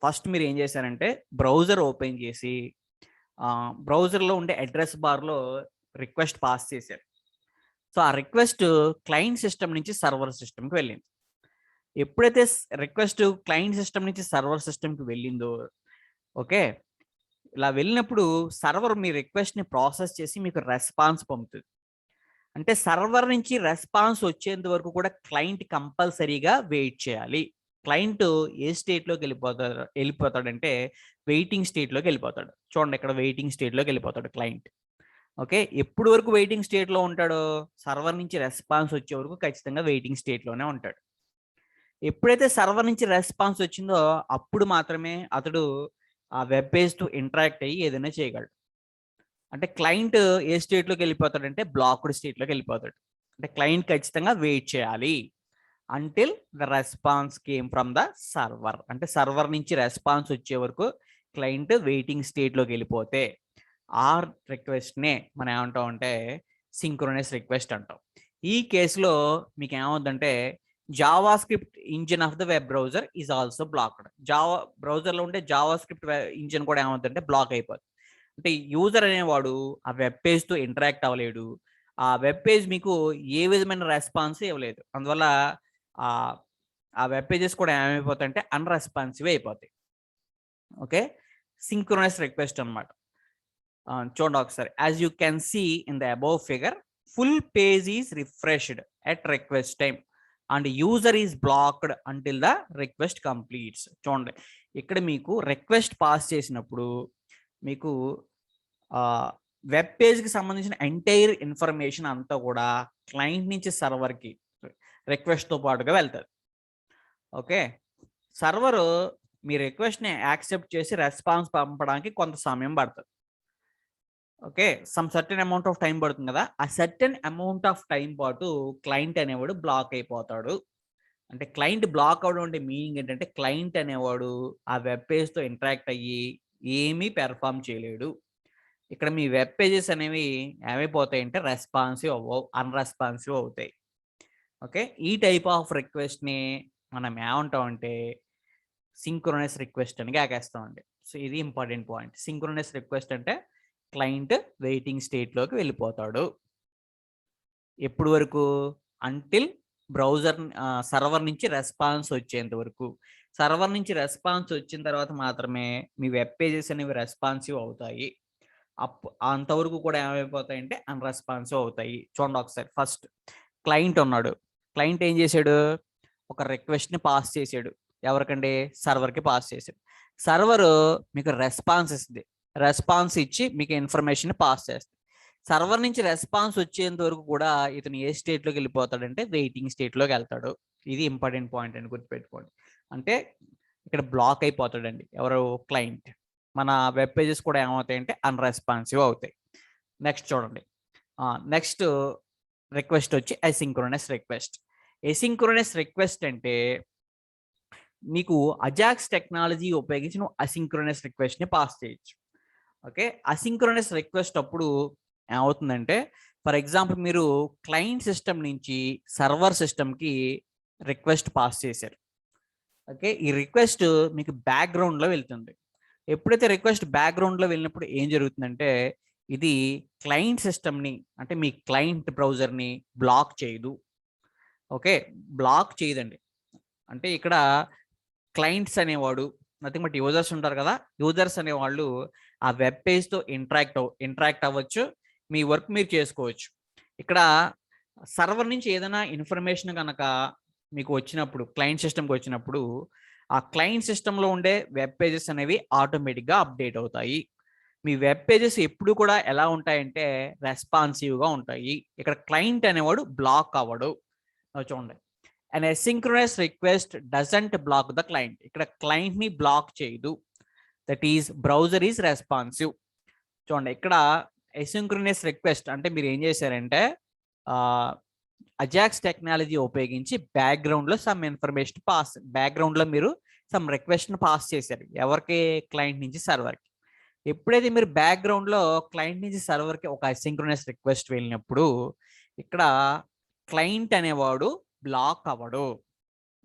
ఫస్ట్ మీరు ఏం చేశారంటే బ్రౌజర్ ఓపెన్ చేసి బ్రౌజర్లో ఉండే అడ్రస్ బార్లో రిక్వెస్ట్ పాస్ చేశారు. సో ఆ రిక్వెస్ట్ క్లయింట్ సిస్టమ్ నుంచి సర్వర్ సిస్టమ్కి వెళ్ళింది. ఎప్పుడైతే రిక్వెస్ట్ క్లయింట్ సిస్టమ్ నుంచి సర్వర్ సిస్టమ్కి వెళ్ళిందో, ఓకే, ఇలా వెళ్ళినప్పుడు సర్వర్ మీ రిక్వెస్ట్ని ప్రాసెస్ చేసి మీకు రెస్పాన్స్ పంపుతుంది. అంటే సర్వర్ నుంచి రెస్పాన్స్ వచ్చేంత వరకు కూడా క్లయింట్ కంపల్సరీగా వెయిట్ చేయాలి. క్లయింట్ ఏ స్టేట్లోకి వెళ్ళిపోతాడంటే వెయిటింగ్ స్టేట్లోకి వెళ్ళిపోతాడు. చూడండి ఇక్కడ వెయిటింగ్ స్టేట్లోకి వెళ్ళిపోతాడు క్లయింట్. ఓకే, ఎప్పుడు వరకు వెయిటింగ్ స్టేట్లో ఉంటాడో, సర్వర్ నుంచి రెస్పాన్స్ వచ్చే వరకు ఖచ్చితంగా వెయిటింగ్ స్టేట్లోనే ఉంటాడు. ఎప్పుడైతే సర్వర్ నుంచి రెస్పాన్స్ వచ్చిందో అప్పుడు మాత్రమే అతడు ఆ వెబ్ పేజ్తో ఇంటరాక్ట్ అయ్యి ఏదైనా చేయగలడు. అంటే క్లయింట్ ఏ స్టేట్లోకి వెళ్ళిపోతాడంటే బ్లాక్డ్ స్టేట్లోకి వెళ్ళిపోతాడు. అంటే క్లయింట్ ఖచ్చితంగా వెయిట్ చేయాలి until the response came from the server. అంటే సర్వర్ నుంచి రెస్పాన్స్ వచ్చే వరకు క్లయింట్ వెయిటింగ్ స్టేట్లోకి వెళ్ళిపోతే ఆ రిక్వెస్ట్నే మనం ఏమంటాం అంటే సింక్రోనస్ రిక్వెస్ట్ అంటాం. ఈ కేసులో మీకు ఏమవుతుందంటే Java script engine of the web browser is also blocked. Java బ్రౌజర్లో ఉండే జావా స్క్రిప్ట్ ఇంజిన్ కూడా ఏమవుతుందంటే బ్లాక్ అయిపోతుంది. అంటే యూజర్ అనేవాడు ఆ వెబ్ పేజ్తో ఇంటరాక్ట్ అవ్వలేడు, ఆ వెబ్ పేజ్ మీకు ఏ విధమైన రెస్పాన్స్ ఇవ్వలేదు. అందువల్ల ఆ వెబ్ పేజెస్ కూడా ఏమైపోతాయంటే అన్రెస్పాన్సివ్ అయిపోతాయి. ఓకే, సింక్రోనస్ రిక్వెస్ట్ అనమాట. చూడండి ఒకసారి, as you can see in the above figure, full page is refreshed at request time and user is blocked until the request completes. చూడండి ఇక్కడ మీకు రిక్వెస్ట్ పాస్ చేసినప్పుడు మీకు వెబ్ పేజ్కి సంబంధించిన ఎంటైర్ ఇన్ఫర్మేషన్ అంతా కూడా క్లయింట్ నుంచి సర్వర్కి రిక్వెస్ట్తో పాటుగా వెళ్తుంది. ఓకే, సర్వర్ మీ రిక్వెస్ట్ని యాక్సెప్ట్ చేసి రెస్పాన్స్ పంపడానికి కొంత సమయం పడుతుంది. Okay, some certain amount of time పడుతుంది కదా, ఆ సర్టెన్ అమౌంట్ ఆఫ్ టైం పాటు క్లయింట్ అనేవాడు బ్లాక్ అయిపోతాడు. అంటే క్లయింట్ బ్లాక్ అవడం అంటే మీనింగ్ ఏంటంటే క్లయింట్ అనేవాడు ఆ వెబ్ పేజ్తో ఇంటరాక్ట్ అయ్యి ఏమీ పెర్ఫామ్ చేయలేడు. ఇక్కడ మీ వెబ్ పేజెస్ అనేవి ఏమైపోతాయి అంటే రెస్పాన్సివ్ అవ్వవు, అన్రెస్పాన్సివ్ అవుతాయి. ఓకే, ఈ టైప్ ఆఫ్ రిక్వెస్ట్ని మనం ఏమంటామంటే సింక్రోనస్ రిక్వెస్ట్ అని కాకేస్తామండి. సో ఇది ఇంపార్టెంట్ పాయింట్. సింక్రోనస్ రిక్వెస్ట్ అంటే క్లయింట్ వెయిటింగ్ స్టేట్లోకి వెళ్ళిపోతాడు. ఎప్పుడు వరకు? అంటిల్ బ్రౌజర్ సర్వర్ నుంచి రెస్పాన్స్ వచ్చేంత వరకు. సర్వర్ నుంచి రెస్పాన్స్ వచ్చిన తర్వాత మాత్రమే మీ వెబ్ పేజెస్ అనేవి రెస్పాన్సివ్ అవుతాయి. అంతవరకు కూడా ఏమైపోతాయంటే అన్రెస్పాన్సివ్ అవుతాయి. చూడండి ఒకసారి, ఫస్ట్ క్లయింట్ ఉన్నాడు. క్లయింట్ ఏం చేశాడు? ఒక రిక్వెస్ట్ని పాస్ చేశాడు. ఎవరికండి? సర్వర్కి పాస్ చేశాడు. సర్వర్ మీకు రెస్పాన్స్ ఇస్తుంది. రెస్పాన్స్ ఇచ్చి మీకు ఇన్ఫర్మేషన్ పాస్ చేస్తుంది. సర్వర్ నుంచి రెస్పాన్స్ వచ్చేంత వరకు కూడా ఇతను ఏ స్టేట్లోకి వెళ్ళిపోతాడంటే వెయిటింగ్ స్టేట్లోకి వెళ్తాడు. ఇది ఇంపార్టెంట్ పాయింట్ అని గుర్తుపెట్టుకోండి. అంటే ఇక్కడ బ్లాక్ అయిపోతాడండి ఎవరు? క్లయింట్. మన వెబ్ పేజెస్ కూడా ఏమవుతాయంటే అన్రెస్పాన్సివ్ అవుతాయి. నెక్స్ట్ చూడండి, నెక్స్ట్ రిక్వెస్ట్ వచ్చి అసింక్రోనస్ రిక్వెస్ట్. అసింక్రోనస్ రిక్వెస్ట్ అంటే మీకు అజాక్స్ టెక్నాలజీ ఉపయోగించి నువ్వు అసింక్రోనస్ రిక్వెస్ట్ని పాస్ చేయొచ్చు. ఓకే, అసింక్రోనస్ రిక్వెస్ట్ అప్పుడు ఏమవుతుందంటే, ఫర్ ఎగ్జాంపుల్ మీరు క్లయింట్ సిస్టమ్ నుంచి సర్వర్ సిస్టమ్కి రిక్వెస్ట్ పాస్ చేశారు. ఓకే, ఈ రిక్వెస్ట్ మీకు బ్యాక్గ్రౌండ్లో వెళ్తుంది. ఎప్పుడైతే రిక్వెస్ట్ బ్యాక్గ్రౌండ్లో వెళ్ళినప్పుడు ఏం జరుగుతుందంటే, ఇది క్లయింట్ సిస్టమ్ని అంటే మీ క్లయింట్ బ్రౌజర్ని బ్లాక్ చేయదు. ఓకే, బ్లాక్ చేయదండి. అంటే ఇక్కడ క్లయింట్స్ అనేవాడు నథింగ్ బట్ యూజర్స్ ఉంటారు కదా, యూజర్స్ అనేవాళ్ళు ఆ వెబ్ పేజ్తో ఇంటరాక్ట్ అవ్వచ్చు, మీ వర్క్ మీరు చేసుకోవచ్చు. ఇక్కడ సర్వర్ నుంచి ఏదైనా ఇన్ఫర్మేషన్ కనుక మీకు వచ్చినప్పుడు, క్లయింట్ సిస్టమ్కి వచ్చినప్పుడు, ఆ క్లయింట్ సిస్టంలో ఉండే వెబ్ పేజెస్ అనేవి ఆటోమేటిక్గా అప్డేట్ అవుతాయి. మీ వెబ్ పేజెస్ ఎప్పుడు కూడా ఎలా ఉంటాయంటే రెస్పాన్సివ్గా ఉంటాయి. ఇక్కడ క్లయింట్ అనేవాడు బ్లాక్ అవ్వడు. చూడండి, an asynchronous request doesn't block the client. ఇక్కడ క్లయింట్ ని బ్లాక్ చేయదు. That is browser is responsive. చూడండి, ఇక్కడ asynchronous రిక్వెస్ట్ అంటే మీరు ఏం చేశారంటే అజాక్స్ టెక్నాలజీ ఉపయోగించి బ్యాక్గ్రౌండ్లో సమ్ ఇన్ఫర్మేషన్ బ్యాక్గ్రౌండ్లో మీరు సమ్ రిక్వెస్ట్ని పాస్ చేశారు. ఎవరికి? క్లయింట్ నుంచి సర్వర్కి. ఎప్పుడైతే మీరు బ్యాక్గ్రౌండ్లో క్లయింట్ నుంచి సర్వర్కి ఒక అసింక్రోనస్ రిక్వెస్ట్ వెళ్ళినప్పుడు ఇక్కడ క్లయింట్ అనేవాడు బ్లాక్ అవ్వడు.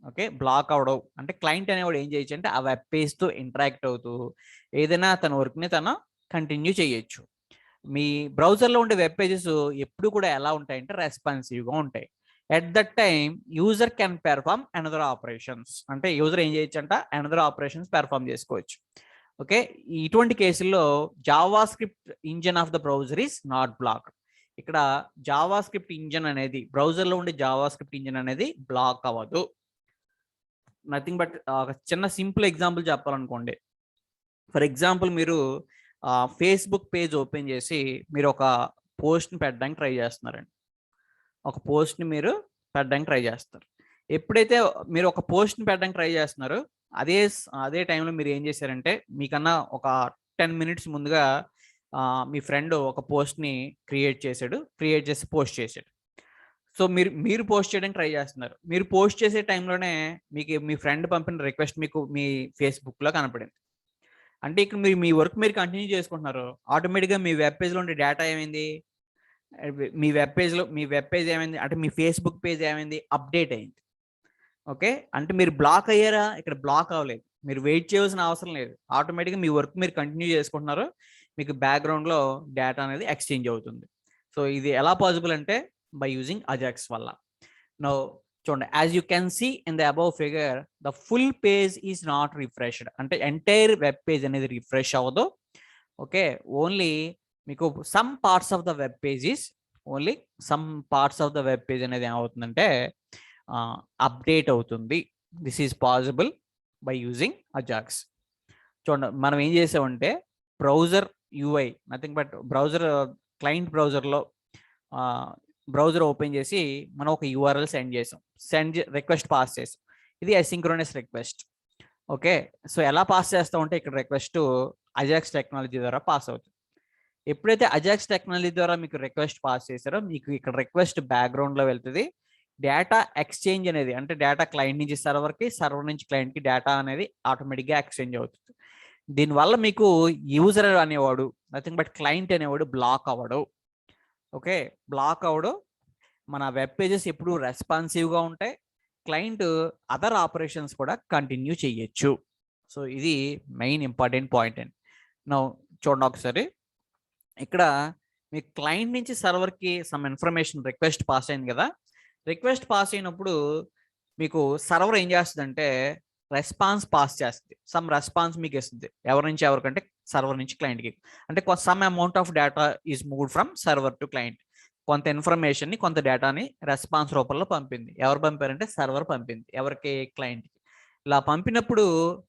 ఓకే, బ్లాక్ అవ్వడం అంటే క్లయింట్ అనేవాడు ఏం చేయొచ్చు అంటే ఆ వెబ్ పేజ్తో ఇంటరాక్ట్ అవుతూ ఏదైనా తన వర్క్ని తను కంటిన్యూ చేయొచ్చు. మీ బ్రౌజర్లో ఉండే వెబ్ పేజెస్ ఎప్పుడు కూడా ఎలా ఉంటాయంటే రెస్పాన్సివ్గా ఉంటాయి. At that time user can perform another operations, అంటే యూజర్ ఏం చేయొచ్చు అంట అనదర్ ఆపరేషన్స్ పెర్ఫామ్ చేసుకోవచ్చు. ఓకే, ఇటువంటి కేసుల్లో JavaScript engine of the browser is not block. ఇక్కడ జావా స్క్రిప్ట్ ఇంజన్ అనేది బ్రౌజర్లో ఉండే జావా స్క్రిప్ట్ ఇంజన్ అనేది బ్లాక్ అవ్వదు. నథింగ్ బట్ ఒక చిన్న సింపుల్ ఎగ్జాంపుల్ చెప్పాలనుకోండి. ఫర్ ఎగ్జాంపుల్ మీరు ఫేస్బుక్ పేజ్ ఓపెన్ చేసి మీరు ఒక పోస్ట్ని పెట్టడానికి ట్రై చేస్తున్నారండి. ఒక పోస్ట్ని మీరు పెట్టడానికి ట్రై చేస్తారు. ఎప్పుడైతే మీరు ఒక పోస్ట్ని పెట్టడానికి ట్రై చేస్తున్నారో అదే టైంలో మీరు ఏం చేశారంటే మీకన్నా ఒక 10 minutes ముందుగా మీ ఫ్రెండ్ ఒక పోస్ట్ని క్రియేట్ చేసి పోస్ట్ చేశాడు. సో మీరు పోస్ట్ చేయడానికి ట్రై చేస్తున్నారు. మీరు పోస్ట్ చేసే టైంలోనే మీకు మీ ఫ్రెండ్ పంపిన రిక్వెస్ట్ మీకు మీ ఫేస్బుక్లో కనపడింది. అంటే ఇక్కడ మీరు మీ వర్క్ మీరు కంటిన్యూ చేసుకుంటున్నారు. ఆటోమేటిక్గా మీ వెబ్ పేజ్లో ఉండే డేటా ఏమైంది, మీ వెబ్ పేజ్ ఏమైంది అంటే మీ ఫేస్బుక్ పేజ్ ఏమైంది, అప్డేట్ అయింది. ఓకే, అంటే మీరు బ్లాక్ అయ్యారా? ఇక్కడ బ్లాక్ అవ్వలేదు. మీరు వెయిట్ చేయాల్సిన అవసరం లేదు. ఆటోమేటిక్గా మీ వర్క్ మీరు కంటిన్యూ చేసుకుంటున్నారు. మీకు బ్యాక్గ్రౌండ్లో డేటా అనేది ఎక్స్చేంజ్ అవుతుంది. సో ఇది ఎలా పాసిబుల్ అంటే బై యూజింగ్ అజాక్స్ వల్ల. నౌ చూడండి, as you can see in the above figure the full page is not refreshed, అంటే ఎంటైర్ వెబ్ పేజ్ అనేది రిఫ్రెష్ అవ్వదు. ఓకే, ఓన్లీ మీకు some parts of the web page అనేది ఏమవుతుందంటే update అవుతుంది. This is possible by using AJAX. చూడండి, మనం ఏం చేసామంటే browser UI nothing but client బ్రౌజర్లో బ్రౌజర్ ఓపెన్ చేసి మనం ఒక యూఆర్ఎల్ రిక్వెస్ట్ పాస్ చేసాం. ఇది అసింక్రోనస్ రిక్వెస్ట్. ఓకే, సో ఎలా పాస్ చేస్తామంటే ఇక్కడ రిక్వెస్ట్ అజాక్స్ టెక్నాలజీ ద్వారా పాస్ అవుతుంది. ఎప్పుడైతే అజాక్స్ టెక్నాలజీ ద్వారా మీకు రిక్వెస్ట్ పాస్ చేశారో మీకు ఇక్కడ రిక్వెస్ట్ బ్యాక్గ్రౌండ్లో వెళ్తుంది. డేటా ఎక్స్చేంజ్ అనేది అంటే డేటా క్లయింట్ నుంచి సర్వర్కి, సర్వర్ నుంచి క్లయింట్కి డేటా అనేది ఆటోమేటిక్గా ఎక్స్చేంజ్ అవుతుంది. దీనివల్ల మీకు యూజర్ అనేవాడు నథింగ్ బట్ క్లయింట్ అనేవాడు బ్లాక్ అవ్వడు. ఓకే, బ్లాక్ అవడు. మన వెబ్ పేజెస్ ఎప్పుడు రెస్పాన్సివ్గా ఉంటాయి. క్లయింట్ అదర్ ఆపరేషన్స్ కూడా కంటిన్యూ చేయొచ్చు. సో ఇది మెయిన్ ఇంపార్టెంట్ పాయింట్ అండి. నా చూడండి ఒకసారి, ఇక్కడ మీ క్లయింట్ నుంచి సర్వర్కి సమ్ ఇన్ఫర్మేషన్ రిక్వెస్ట్ పాస్ అయింది కదా. రిక్వెస్ట్ పాస్ అయినప్పుడు మీకు సర్వర్ ఏం చేస్తుందంటే రెస్పాన్స్ పాస్ చేస్తుంది. సమ్ రెస్పాన్స్ మీకు ఇస్తుంది. ఎవరి నుంచి ఎవరికంటే సర్వర్ నుంచి క్లయింట్కి. అంటే some amount of data is moved from server to client. కొంత ఇన్ఫర్మేషన్ని, కొంత డేటాని రెస్పాన్స్ రూపంలో పంపింది. ఎవరు పంపారంటే సర్వర్ పంపింది. ఎవరికి? క్లయింట్కి. ఇలా పంపినప్పుడు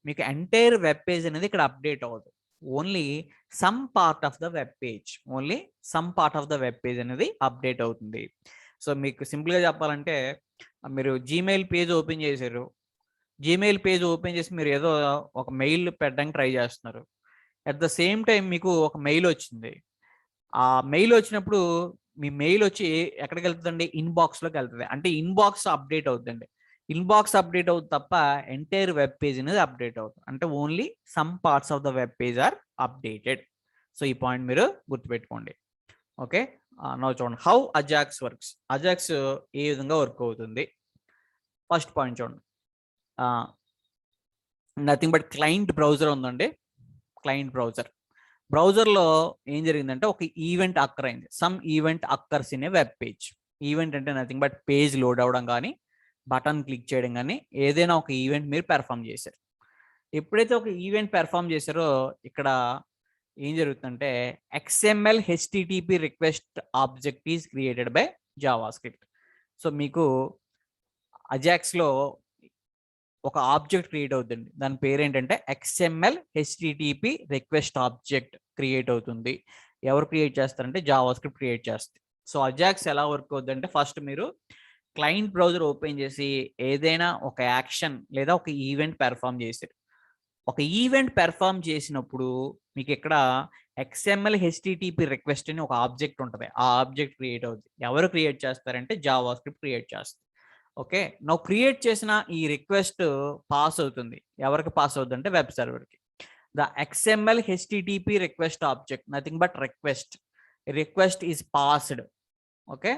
మీకు ఎంటైర్ వెబ్ పేజ్ అనేది ఇక్కడ అప్డేట్ అవ్వదు. Only some part of the web page అనేది అప్డేట్ అవుతుంది. సో మీకు సింపుల్గా చెప్పాలంటే మీరు జీమెయిల్ పేజ్ ఓపెన్ చేశారు. జీమెయిల్ పేజ్ ఓపెన్ చేసి మీరు ఏదో ఒక మెయిల్ పెట్టడానికి ట్రై చేస్తున్నారు. అట్ ద సేమ్ టైం మీకు ఒక మెయిల్ వచ్చింది. ఆ మెయిల్ వచ్చినప్పుడు మీ మెయిల్ వచ్చి ఎక్కడికి వెళ్తుందండి? ఇన్బాక్స్లోకి వెళ్తుంది. అంటే ఇన్బాక్స్ అప్డేట్ అవుతుందండి. ఇన్బాక్స్ అప్డేట్ అవుతుంది తప్ప ఎంటైర్ వెబ్ పేజ్ అనేది అప్డేట్ అవుతుంది. అంటే only some parts of the web page or updated. So ఈ పాయింట్ మీరు గుర్తుపెట్టుకోండి. ఓకే, నౌ చూడండి హౌ అజాక్స్ వర్క్స్. అజాక్స్ ఏ విధంగా వర్క్ అవుతుంది. ఫస్ట్ పాయింట్ చూడండి, నథింగ్ బట్ క్లయింట్ బ్రౌజర్ ఉందండి. క్లయింట్ బ్రౌజర్లో ఏం జరిగిందంటే ఒక ఈవెంట్ అక్కర్ అయింది. Some event occurs in a web page. Event అంటే నథింగ్ బట్ పేజ్ లోడ్ అవ్వడం కానీ, బటన్ క్లిక్ చేయడం కానీ, ఏదైనా ఒక ఈవెంట్ మీరు పెర్ఫామ్ చేశారు. ఎప్పుడైతే ఒక ఈవెంట్ పెర్ఫామ్ చేశారో ఇక్కడ ఏం జరుగుతుందంటే XML HTTP request object is created by Java script. So మీకు అజాక్స్లో ఒక ఆబ్జెక్ట్ క్రియేట్ అవుతుంది. దాని పేరు ఏంటంటే XML HTTP request object create అవుతుంది. ఎవరు క్రియేట్ చేస్తారంటే జావా స్క్రిప్ట్ క్రియేట్ చేస్తుంది. సో అజాక్స్ ఎలా వర్క్ అవుతుందంటే ఫస్ట్ మీరు క్లయింట్ బ్రౌజర్ ఓపెన్ చేసి ఏదైనా ఒక యాక్షన్ లేదా ఒక ఈవెంట్ పెర్ఫామ్ చేశారు. ఒక ఈవెంట్ పెర్ఫామ్ చేసినప్పుడు మీకు ఇక్కడ XML HTTP రిక్వెస్ట్ అని ఒక ఆబ్జెక్ట్ ఉంటుంది. ఆ ఆబ్జెక్ట్ క్రియేట్ అవుతుంది. ఎవరు క్రియేట్ చేస్తారంటే జావా స్క్రిప్ట్ క్రియేట్ చేస్తుంది. ఓకే, నువ్వు క్రియేట్ చేసిన ఈ రిక్వెస్ట్ పాస్ అవుతుంది. ఎవరికి పాస్ అవుతుంది అంటే వెబ్ సర్వర్కి. The XML HTTP request object nothing but request is passed. Okay,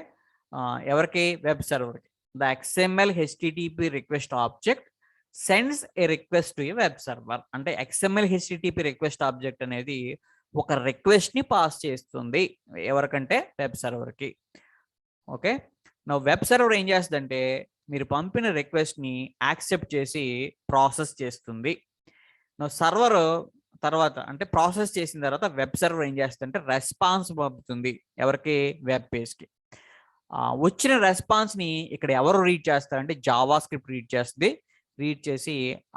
ఎవరికి? వెబ్ సర్వర్కి. The XML HTTP request object sends a request to a web server. అంటే XML HTTP రిక్వెస్ట్ ఆబ్జెక్ట్ అనేది ఒక రిక్వెస్ట్ ని pass చేస్తుంది ఎవరికంటే web సర్వర్కి. Okay, నా వెబ్ సర్వర్ ఏం చేస్తుందంటే మీరు పంపిన రిక్వెస్ట్ ని యాక్సెప్ట్ చేసి ప్రాసెస్ చేస్తుంది. నా సర్వర్ తర్వాత అంటే ప్రాసెస్ చేసిన తర్వాత వెబ్ సర్వర్ ఏం చేస్తుందంటే రెస్పాన్స్ పంపుతుంది ఎవరికి, వెబ్ పేజ్కి. వచ్చిన రెస్పాన్స్ని ఇక్కడ ఎవరు రీడ్ చేస్తారంటే జావా స్క్రిప్ట్ రీడ్ చేస్తుంది. రీడ్ చేసి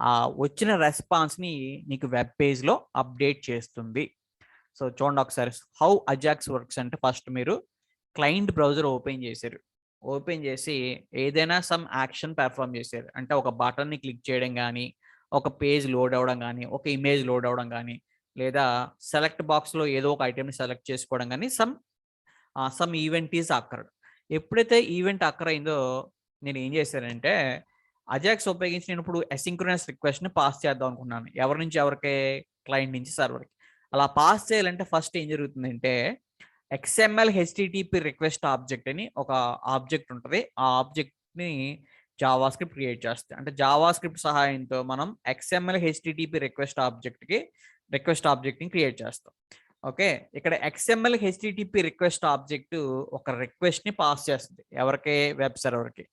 ఆ వచ్చిన రెస్పాన్స్ని నీకు వెబ్ పేజ్లో అప్డేట్ చేస్తుంది. సో చూడండి ఒకసారి హౌ అజాక్స్ వర్క్స్ అంటే ఫస్ట్ మీరు క్లయింట్ బ్రౌజర్ ఓపెన్ చేశారు. ఓపెన్ చేసి ఏదైనా సమ్ యాక్షన్ పెర్ఫామ్ చేశారు. అంటే ఒక బటన్ని క్లిక్ చేయడం కానీ, ఒక పేజ్ లోడ్ అవ్వడం కానీ, ఒక ఇమేజ్ లోడ్ అవ్వడం కానీ, లేదా సెలెక్ట్ బాక్స్లో ఏదో ఒక ఐటెంని సెలెక్ట్ చేసుకోవడం కానీ సమ్ ఈవెంట్ ఈజ్ అక్కర్. ఎప్పుడైతే ఈవెంట్ అక్కర్ అయిందో నేను ఏం చేశానంటే అజాక్స్ ఉపయోగించి నేను ఇప్పుడు అసింక్రోనస్ రిక్వెస్ట్ని పాస్ చేద్దాం అనుకున్నాను. ఎవరి నుంచి ఎవరికి, క్లయింట్ నుంచి సర్వర్కి. అలా పాస్ చేయాలంటే ఫస్ట్ ఏం జరుగుతుందంటే XML HTTP రిక్వెస్ట్ ఆబ్జెక్ట్ అని ఒక ఆబ్జెక్ట్ ఉంటుంది. ఆ ఆబ్జెక్ట్ని జావా స్క్రిప్ట్ క్రియేట్ చేస్తుంది. అంటే జావా స్క్రిప్ట్ సహాయంతో మనం XML HTTP రిక్వెస్ట్ ఆబ్జెక్ట్ని క్రియేట్ చేస్తాం. ఓకే, ఇక్కడ XML HTTP రిక్వెస్ట్ ఆబ్జెక్ట్ ఒక రిక్వెస్ట్ని పాస్ చేస్తుంది ఎవరికి, వెబ్ సర్వర్కి.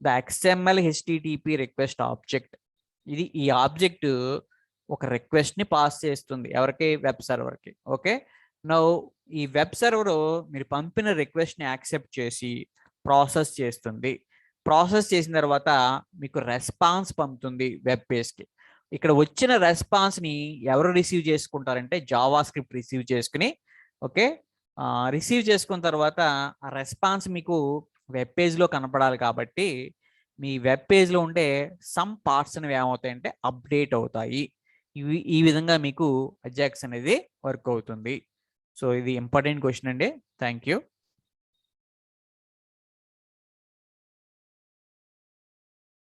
The XML HTTP request object ఈ ఆబ్జెక్ట్ ఒక రిక్వెస్ట్ని పాస్ చేస్తుంది ఎవరికి, వెబ్ సర్వర్కి. ఓకే, నౌ ఈ వెబ్ సర్వర్ మీరు పంపిన రిక్వెస్ట్ని యాక్సెప్ట్ చేసి ప్రాసెస్ చేస్తుంది. ప్రాసెస్ చేసిన తర్వాత మీకు రెస్పాన్స్ పంపుతుంది వెబ్ పేజ్కి. ఇక్కడ వచ్చిన రెస్పాన్స్ని ఎవరు రిసీవ్ చేసుకుంటారంటే జావా స్క్రిప్ట్ రిసీవ్ చేసుకుని, ఓకే, రిసీవ్ చేసుకున్న తర్వాత ఆ రెస్పాన్స్ మీకు వెబ్ పేజ్లో కనపడాలి. కాబట్టి మీ వెబ్ పేజ్లో ఉండే సమ్ పార్ట్స్ అనేవి ఏమవుతాయంటే అప్డేట్ అవుతాయి. ఈ విధంగా మీకు అజాక్స్ అనేది వర్క్ అవుతుంది. సో ఇది ఇంపార్టెంట్ క్వశ్చన్ అండి. Thank you.